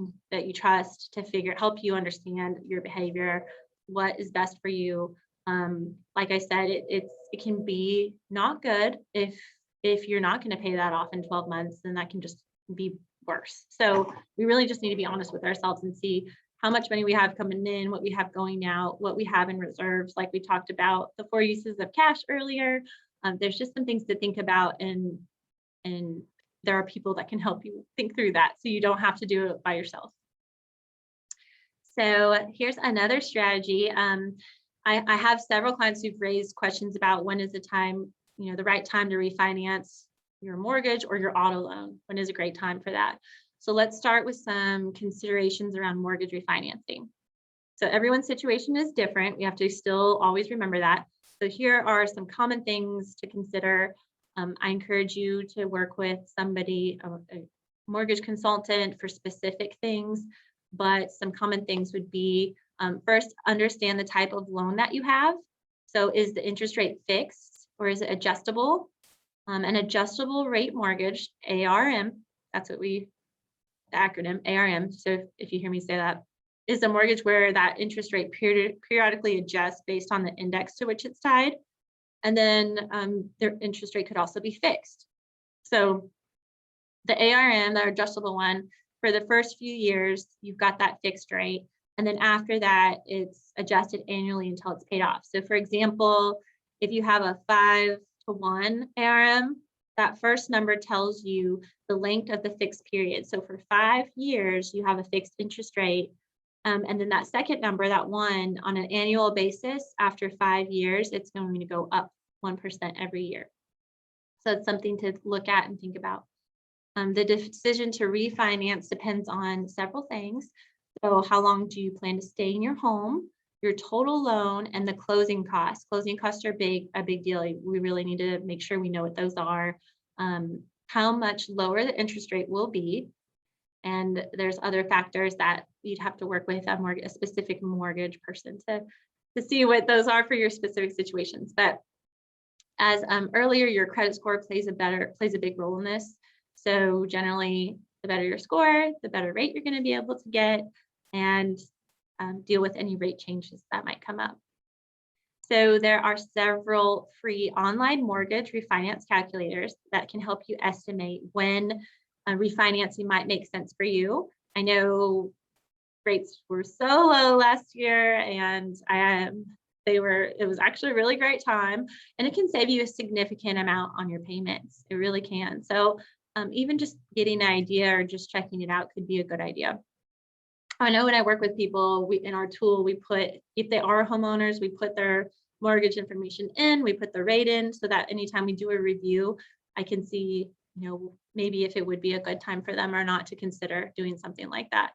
you trust to help you understand your behavior, what is best for you. Like I said, it can be not good if you're not going to pay that off in 12 months, then that can just be worse. So we really just need to be honest with ourselves and see how much money we have coming in, what we have going out, what we have in reserves, like we talked about the 4 uses of cash earlier. There's just some things to think about, and there are people that can help you think through that so you don't have to do it by yourself. So here's another strategy. I have several clients who've raised questions about when is the time, the right time to refinance your mortgage or your auto loan. When is a great time for that? So let's start with some considerations around mortgage refinancing. So everyone's situation is different. We have to still always remember that. So here are some common things to consider. I encourage you to work with somebody, a mortgage consultant for specific things, but some common things would be, first, understand the type of loan that you have. So is the interest rate fixed or is it adjustable? An adjustable rate mortgage, ARM, that's what the acronym, ARM. So if you hear me say that, is a mortgage where that interest rate periodically adjusts based on the index to which it's tied. And then their interest rate could also be fixed. So the ARM, the adjustable one, for the first few years, you've got that fixed rate. And then after that, it's adjusted annually until it's paid off. So for example, if you have a 5-to-1 ARM, that first number tells you the length of the fixed period. So for 5 years, you have a fixed interest rate. And then that second number, that one, on an annual basis, after 5 years, it's going to go up 1% every year. So it's something to look at and think about. The decision to refinance depends on several things. So how long do you plan to stay in your home, your total loan, and the closing costs. Closing costs are a big deal. We really need to make sure we know what those are. How much lower the interest rate will be. And there's other factors that you'd have to work with a specific mortgage person to see what those are for your specific situations. But As earlier, your credit score plays a big role in this. So generally, the better your score, the better rate you're going to be able to get, and deal with any rate changes that might come up. So there are several free online mortgage refinance calculators that can help you estimate when refinancing might make sense for you. I know rates were so low last year, and it was actually a really great time, and it can save you a significant amount on your payments. It really can. So even just getting an idea or just checking it out could be a good idea. I know when I work with people, in our tool, we put, if they are homeowners, we put their mortgage information in, we put the rate in, so that anytime we do a review, I can see, maybe if it would be a good time for them or not to consider doing something like that.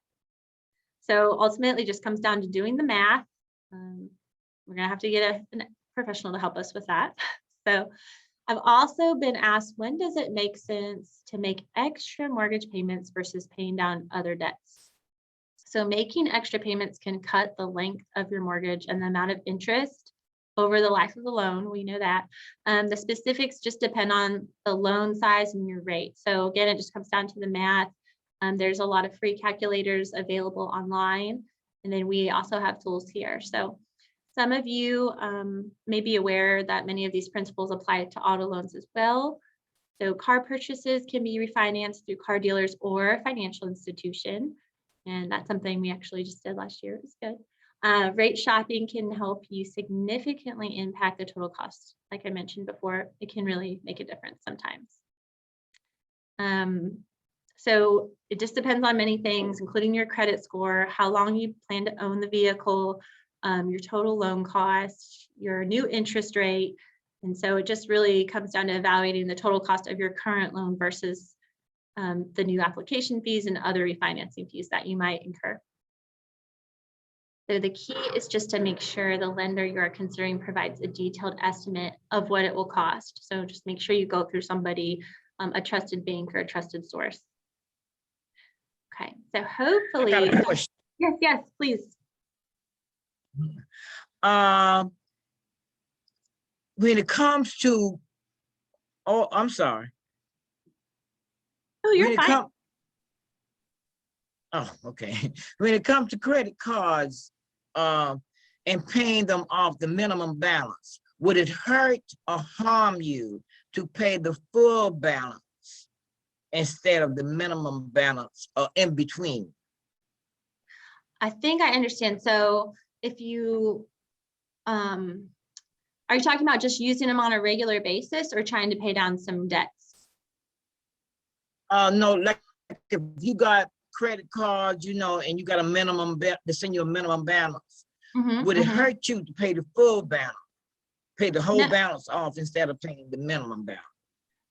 So ultimately, it just comes down to doing the math. We're gonna have to get a professional to help us with that. So I've also been asked, when does it make sense to make extra mortgage payments versus paying down other debts? So making extra payments can cut the length of your mortgage and the amount of interest over the life of the loan. We know that. The specifics just depend on the loan size and your rate. So again, it just comes down to the math. There's a lot of free calculators available online. And then we also have tools here. So some of you may be aware that many of these principles apply to auto loans as well. So car purchases can be refinanced through car dealers or a financial institution. And that's something we actually just did last year. It was good. Rate shopping can help you significantly impact the total cost. Like I mentioned before, it can really make a difference sometimes. So it just depends on many things, including your credit score, how long you plan to own the vehicle, your total loan cost, your new interest rate. And so it just really comes down to evaluating the total cost of your current loan versus the new application fees and other refinancing fees that you might incur. So the key is just to make sure the lender you are considering provides a detailed estimate of what it will cost. So just make sure you go through somebody, a trusted bank or a trusted source. Okay, so hopefully, I got a question. yes, please. When it comes to, oh, I'm sorry. Oh, you're fine. Oh, okay. When it comes to credit cards and paying them off the minimum balance, would it hurt or harm you to pay the full balance instead of the minimum balance or in between? I think I understand. So if you, are you talking about just using them on a regular basis or trying to pay down some debts? No, like if you got credit cards, and you got a minimum, they send you a minimum balance. Would it hurt you to pay the full balance, pay the whole balance off instead of paying the minimum balance?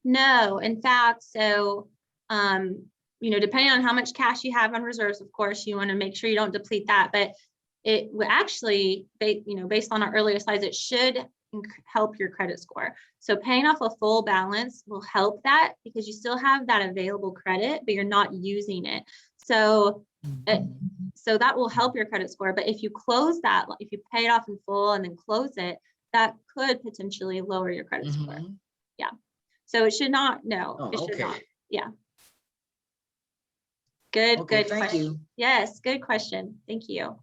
No, in fact, so, depending on how much cash you have on reserves, of course, you want to make sure you don't deplete that, but it will actually, based on our earlier slides, it should help your credit score. So paying off a full balance will help that because you still have that available credit, but you're not using it. So, so that will help your credit score. But if you close that, if you pay it off in full and then close it, that could potentially lower your credit score. Yeah. So it should not, no, it should not. Yeah. Good Thank question. you. Yes, good question. Thank you.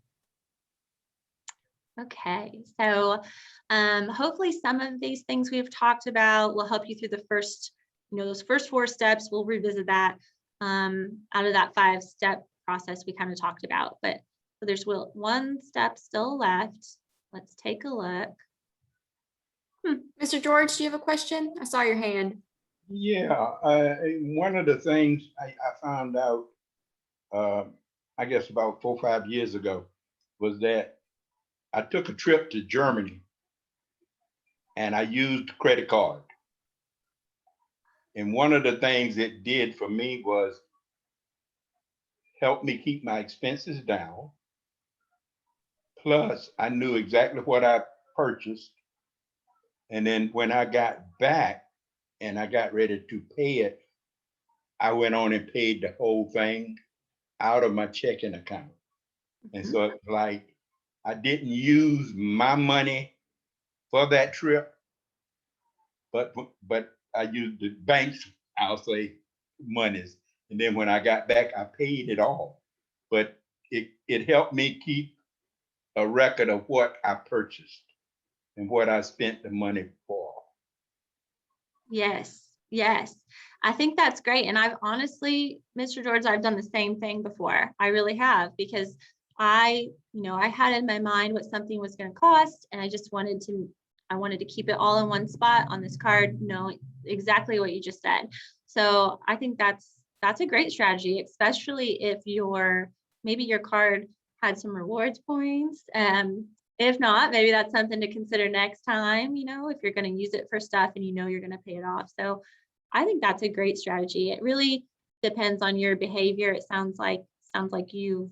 Okay, so hopefully some of these things we've talked about will help you through the first, those first 4 steps. We'll revisit that out of that 5-step process we kind of talked about. But so there's 1 step still left. Let's take a look. Mr. George, do you have a question? I saw your hand. Yeah, one of the things I found out, I guess about 4 or 5 years ago, was that I took a trip to Germany and I used a credit card. And one of the things it did for me was help me keep my expenses down. Plus, I knew exactly what I purchased. And then when I got back and I got ready to pay it, I went on and paid the whole thing out of my checking account. And so it's like, I didn't use my money for that trip, but I used the bank's, I'll say, monies. And then when I got back, I paid it all. But it helped me keep a record of what I purchased and what I spent the money for. Yes, yes. I think that's great. And I've honestly, Mr. George, I've done the same thing before. I really have, because I had in my mind what something was going to cost, and I wanted to keep it all in one spot on this card, knowing exactly what you just said. So I think that's a great strategy, especially if maybe your card had some rewards points. If not, maybe that's something to consider next time, if you're going to use it for stuff and you're going to pay it off. So I think that's a great strategy. It really depends on your behavior. It sounds like you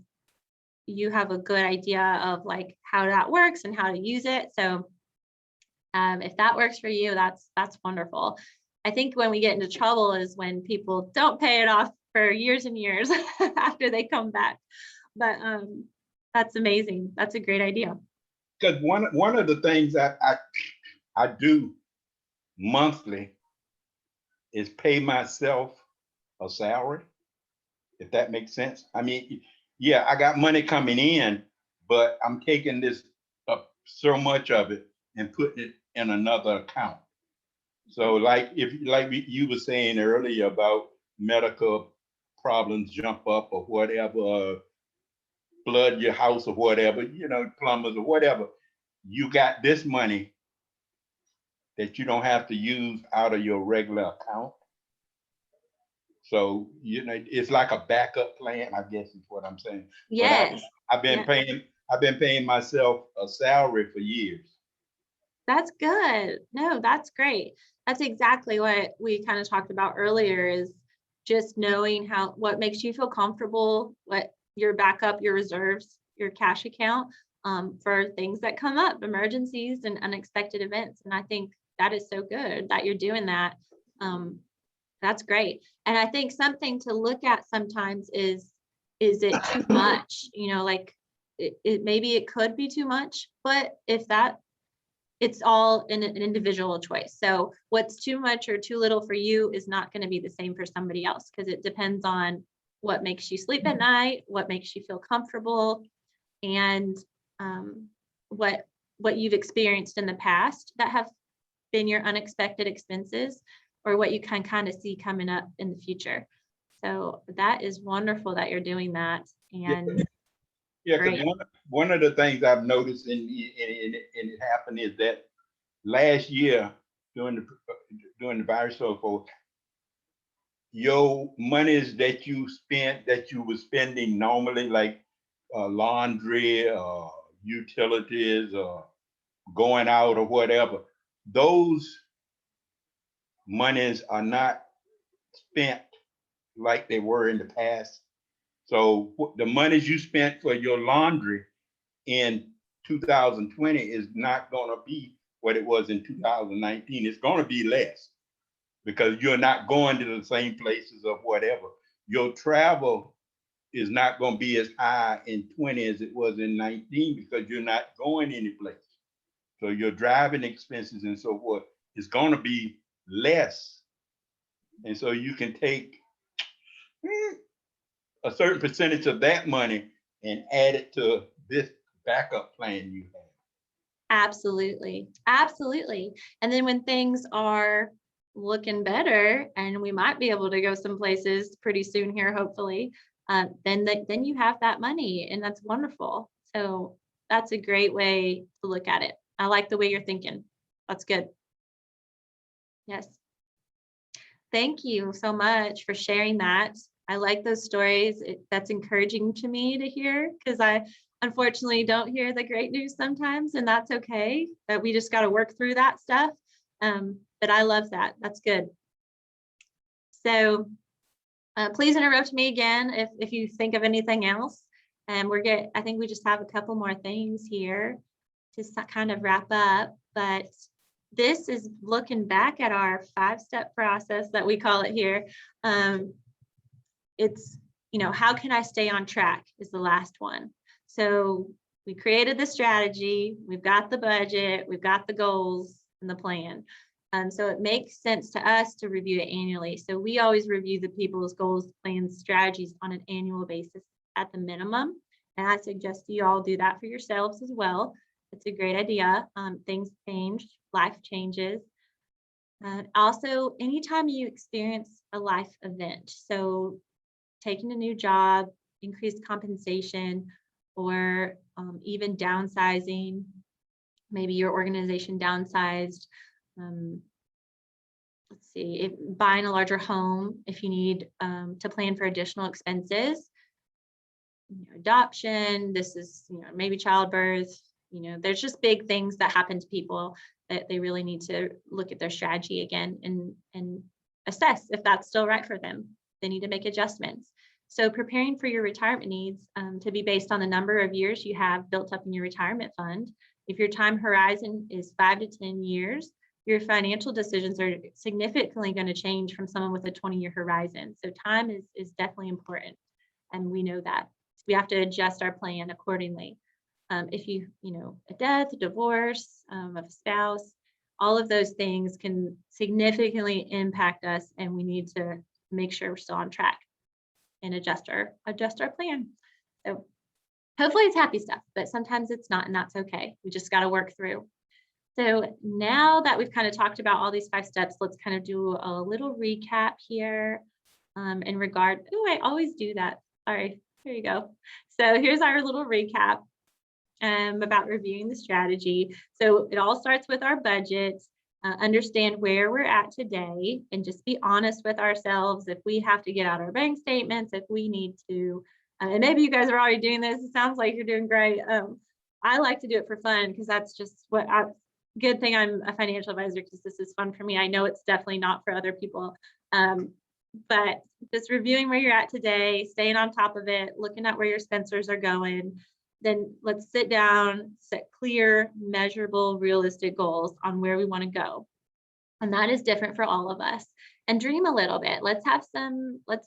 have a good idea of like how that works and how to use it. So if that works for you, that's wonderful. I think when we get into trouble is when people don't pay it off for years and years after they come back. But that's amazing. That's a great idea. Because one of the things that I do monthly is pay myself a salary, if that makes sense. I mean, yeah, I got money coming in, but I'm taking this up so much of it and putting it in another account. So like you were saying earlier about medical problems jump up or whatever, flood your house or whatever, plumbers or whatever, you got this money that you don't have to use out of your regular account. So, it's like a backup plan, I guess is what I'm saying. Yes. I've been paying myself a salary for years. That's good. No, that's great. That's exactly what we kind of talked about earlier, is just knowing what makes you feel comfortable, what your backup, your reserves, your cash account for things that come up, emergencies and unexpected events. And I think that is so good that you're doing that. That's great. And I think something to look at sometimes is it too much? Like maybe it could be too much, but it's all an individual choice. So what's too much or too little for you is not going to be the same for somebody else, because it depends on what makes you sleep at night, what makes you feel comfortable, and what you've experienced in the past that have been your unexpected expenses, or what you can kind of see coming up in the future. So that is wonderful that you're doing that. And yeah, because one of the things I've noticed and it happened is that last year during the virus, so forth, your monies that you spent, that you were spending normally, like laundry, utilities, going out or whatever, those monies are not spent like they were in the past. So the monies you spent for your laundry in 2020 is not going to be what it was in 2019. It's going to be less because you're not going to the same places or whatever. Your travel is not going to be as high in 20 as it was in 19 because you're not going any place. So your driving expenses and so forth is going to be less. And so you can take a certain percentage of that money and add it to this backup plan you have. Absolutely. Absolutely. And then when things are looking better and we might be able to go some places pretty soon here, hopefully, then you have that money, and that's wonderful. So that's a great way to look at it. I like the way you're thinking. That's good. Yes. Thank you so much for sharing that. I like those stories. That's encouraging to me to hear, because I unfortunately don't hear the great news sometimes, and that's okay. But we just got to work through that stuff. But I love that. That's good. So please interrupt me again if you think of anything else. And I think we just have a couple more things here to kind of wrap up. But this is looking back at our 5-step process that we call it here. It's, how can I stay on track is the last one. So we created the strategy, we've got the budget, we've got the goals and the plan. So it makes sense to us to review it annually. So we always review the people's goals, plans, strategies on an annual basis at the minimum. And I suggest you all do that for yourselves as well. It's a great idea. Things change, life changes. Also, anytime you experience a life event, so taking a new job, increased compensation, or even downsizing, maybe your organization downsized. Let's see, if buying a larger home, if you need to plan for additional expenses, adoption, this is, maybe childbirth, there's just big things that happen to people that they really need to look at their strategy again and assess if that's still right for them. They need to make adjustments. So preparing for your retirement needs to be based on the number of years you have built up in your retirement fund. If your time horizon is 5 to 10 years, your financial decisions are significantly going to change from someone with a 20-year horizon. So time is definitely important. And we know that. We have to adjust our plan accordingly. If a death, a divorce of a spouse, all of those things can significantly impact us, and we need to make sure we're still on track and adjust our plan. So hopefully it's happy stuff, but sometimes it's not, and that's okay. We just got to work through. So now that we've kind of talked about all these 5 steps, let's kind of do a little recap here in regard. Oh, I always do that. Sorry, here you go. So here's our little recap about reviewing the strategy. So it all starts with our budget. Understand where we're at today and just be honest with ourselves. If we have to get out our bank statements, if we need to, and maybe you guys are already doing this, it sounds like you're doing great. I like to do it for fun because that's just good thing I'm a financial advisor, because this is fun for me. I know it's definitely not for other people, but just reviewing where you're at today, staying on top of it, looking at where your expenses are going. Then let's sit down, set clear, measurable, realistic goals on where we want to go. And that is different for all of us. And dream a little bit. Let's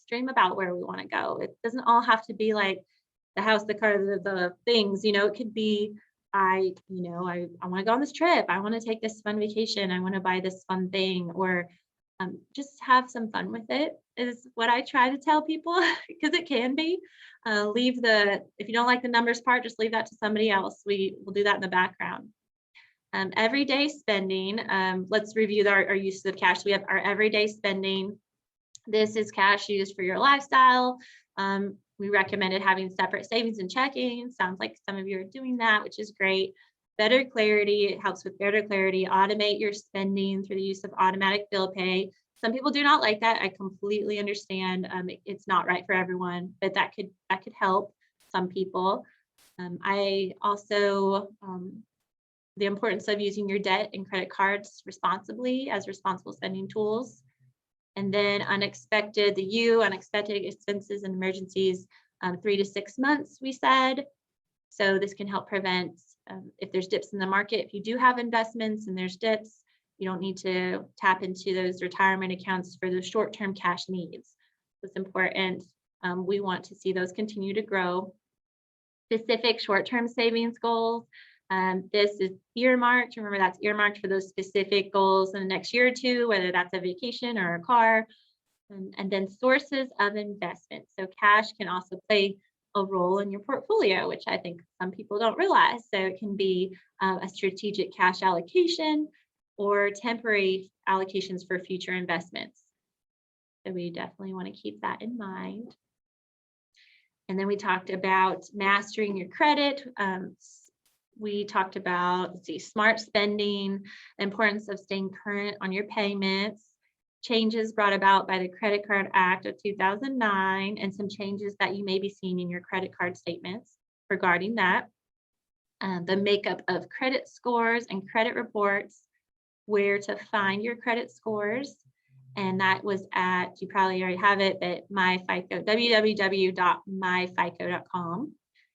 dream about where we want to go. It doesn't all have to be like the house, the car, the things, it could be, I want to go on this trip. I want to take this fun vacation. I want to buy this fun thing, or just have some fun with it is what I try to tell people, because it can be. If you don't like the numbers part, just leave that to somebody else. We will do that in the background. Everyday spending. Let's review our uses of cash. We have our everyday spending. This is cash used for your lifestyle. We recommended having separate savings and checking. Sounds like some of you are doing that, which is great. Better clarity. It helps with better clarity. Automate your spending through the use of automatic bill pay. Some people do not like that. I completely understand. It's not right for everyone, but that could help some people. I also the importance of using your debt and credit cards responsibly as responsible spending tools. And then unexpected expenses and emergencies, 3 to 6 months, we said. So this can help prevent if there's dips in the market. If you do have investments and there's dips, you don't need to tap into those retirement accounts for those short-term cash needs. It's important. We want to see those continue to grow. Specific short-term savings goals. This is earmarked. Remember, that's earmarked for those specific goals in the next year or two, whether that's a vacation or a car. And then sources of investment. So cash can also play a role in your portfolio, which I think some people don't realize. So it can be a strategic cash allocation or temporary allocations for future investments. So we definitely want to keep that in mind. And then we talked about mastering your credit. We talked about, smart spending, the importance of staying current on your payments, changes brought about by the Credit Card Act of 2009, and some changes that you may be seeing in your credit card statements regarding that. The makeup of credit scores and credit reports, where to find your credit scores. And that was at, you probably already have it, but MyFICO, www.myfico.com.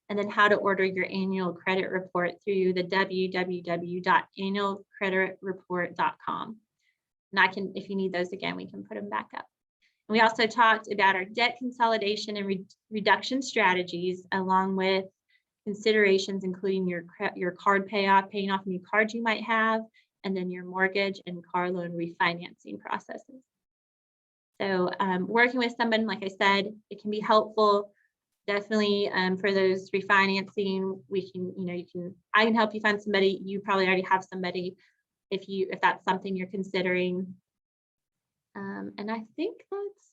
And then how to order your annual credit report through the www.annualcreditreport.com. And if you need those again, we can put them back up. And we also talked about our debt consolidation and reduction strategies, along with considerations including your card payoff, paying off any cards you might have, and then your mortgage and car loan refinancing processes. So working with someone, like I said, it can be helpful. Definitely for those refinancing, I can help you find somebody. You probably already have somebody if that's something you're considering. And I think that's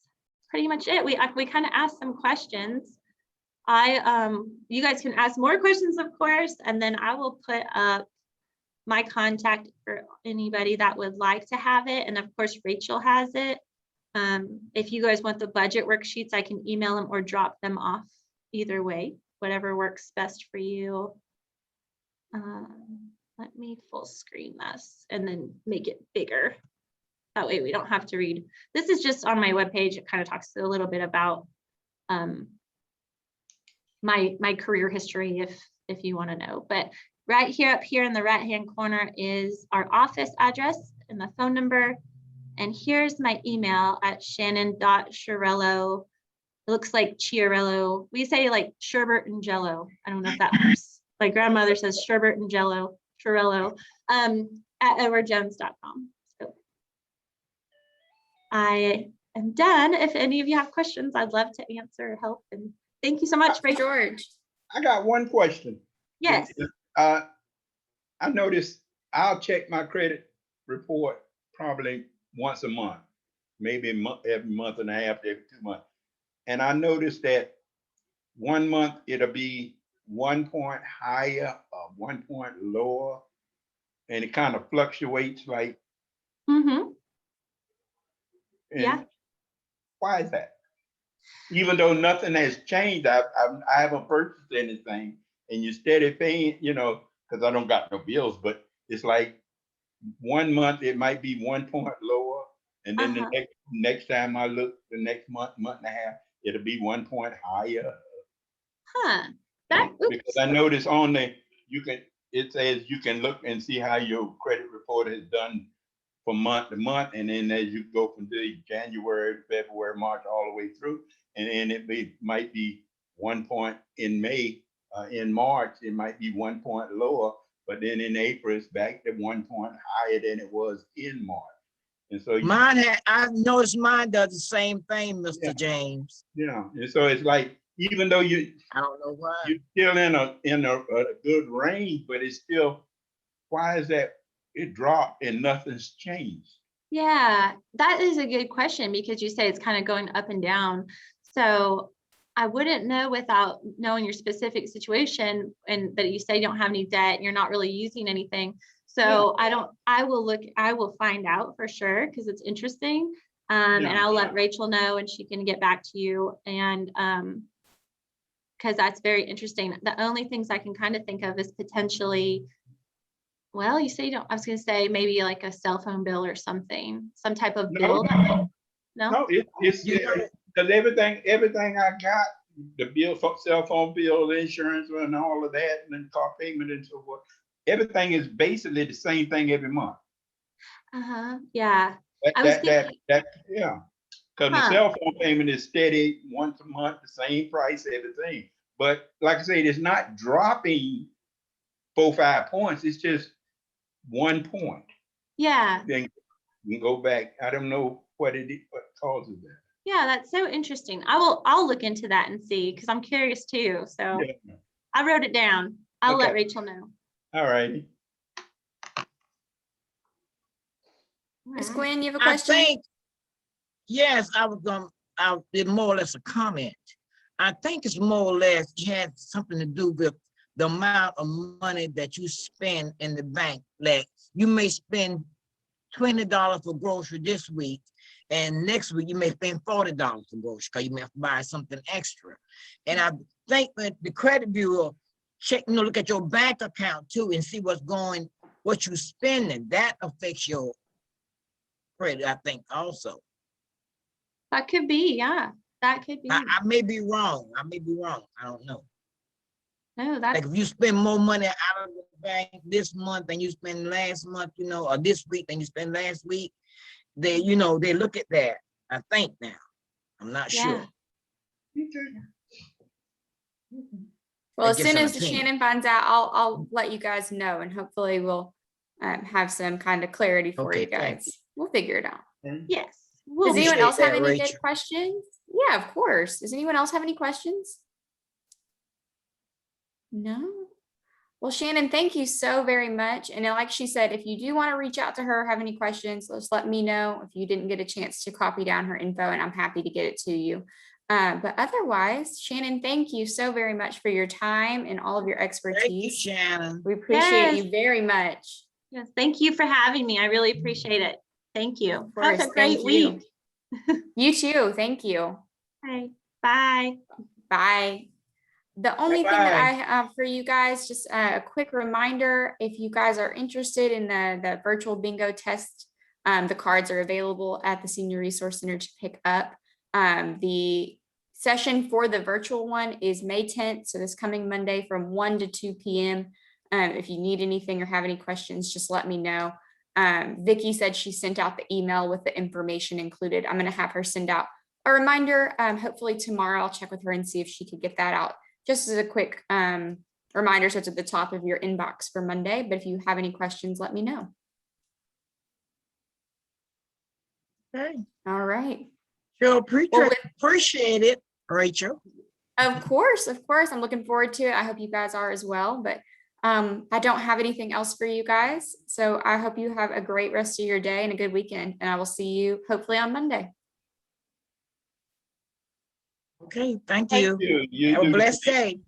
pretty much it. We kind of asked some questions. You guys can ask more questions, of course, and then I will put up my contact for anybody that would like to have it. And of course, Rachel has it. If you guys want the budget worksheets, I can email them or drop them off. Either way, whatever works best for you. Let me full screen this and then make it bigger. That way we don't have to read. This is just on my webpage. It kind of talks a little bit about my career history if you want to know. But right here up here in the right hand corner is our office address and the phone number. And here's my email at shannon.chiarello. It looks like Chiarello. We say like sherbet and jello. I don't know if that works. My grandmother says sherbet and jello, Chiarello, at edwardjones.com. So I am done. If any of you have questions, I'd love to answer or help. And thank you so much, Rachel. George. I got one question. Yes. I noticed I'll check my credit report probably once a month, maybe every month and a half, every 2 months. And I noticed that 1 month it'll be 1 point higher or 1 point lower. And it kind of fluctuates like. Mm-hmm. Yeah. Why is that? Even though nothing has changed, I haven't purchased anything, and you're steady paying, because I don't got no bills, but it's like 1 month it might be 1 point lower, and then the next time I look, the next month and a half, it'll be 1 point higher. Because I noticed it says you can look and see how your credit report has done from month to month, and then as you go from January, February, March, all the way through, and then might be 1 point in May, in March, it might be 1 point lower, but then in April, it's back to 1 point higher than it was in March. And so I've noticed mine does the same thing, Mr. James. Yeah, and so it's like, even though I don't know why you're still in a good range, but it's still, why is that it dropped and nothing's changed? Yeah, that is a good question, because you say it's kind of going up and down. So I wouldn't know without knowing your specific situation, but you say you don't have any debt and you're not really using anything. So yeah. I will find out for sure, because it's interesting. And I'll let Rachel know and she can get back to you. And because that's very interesting. The only things I can kind of think of is potentially, well, you say you don't, I was going to say maybe like a cell phone bill or something, some type of bill. No, it's because everything I got, the bill, cell phone bill, insurance, and all of that, and then car payment and so forth, everything is basically the same thing every month. Yeah. Because the cell phone payment is steady once a month, the same price, everything. But like I said, it's not dropping 4-5 points. It's just 1 point. Yeah. Then you can go back. I don't know what causes that. Yeah, that's so interesting. I'll look into that and see, because I'm curious too. So I wrote it down. I'll let Rachel know. All righty. Ms. Gwen, you have a question? Yes, I did more or less a comment. I think it's more or less had something to do with the amount of money that you spend in the bank. Like you may spend $20 for grocery this week, and next week you may spend $40 for grocery because you may have to buy something extra. And I think that the credit bureau look at your bank account too and see what you're spending. That affects your credit, I think, also. That could be, yeah. That could be. I may be wrong. I don't know. No, that's like if you spend more money out of the bank this month than you spend last month, or this week than you spend last week, they look at that. I think now. I'm not sure. Well, as soon as Shannon finds out, I'll let you guys know, and hopefully we'll have some kind of clarity for Okay, you thank guys. We'll figure it out. Yes. Does We'll anyone Appreciate else have that, any good Rachel. questions? Yeah, of course. Does anyone else have any questions? No? Well, Shannon, thank you so very much. And like she said, if you do want to reach out to her, have any questions, just let me know if you didn't get a chance to copy down her info, and I'm happy to get it to you. But otherwise, Shannon, thank you so very much for your time and all of your Thank you, expertise. Shannon. We appreciate Yes. you very much. Yes, thank you for having me. I really appreciate it. Thank you. Of course, Have a great thank you. week. You too. Thank you. Okay, bye. Bye. The only thing that Bye-bye. I have for you guys, just a quick reminder, if you guys are interested in the virtual bingo test, the cards are available at the Senior Resource Center to pick up. The session for the virtual one is May 10th, so this coming Monday from 1 to 2 p.m. If you need anything or have any questions, just let me know. Vicki said she sent out the email with the information included. I'm going to have her send out a reminder. Hopefully tomorrow I'll check with her and see if she could get that out just as a quick reminder, so it's at the top of your inbox for Monday. But if you have any questions, let me know. Okay. All right. Sure, Well, appreciate it, Rachel. Of course. I'm looking forward to it. I hope you guys are as well. But I don't have anything else for you guys. So I hope you have a great rest of your day and a good weekend. And I will see you hopefully on Monday. Okay, thank Thank you. you. You Have a do the blessed day.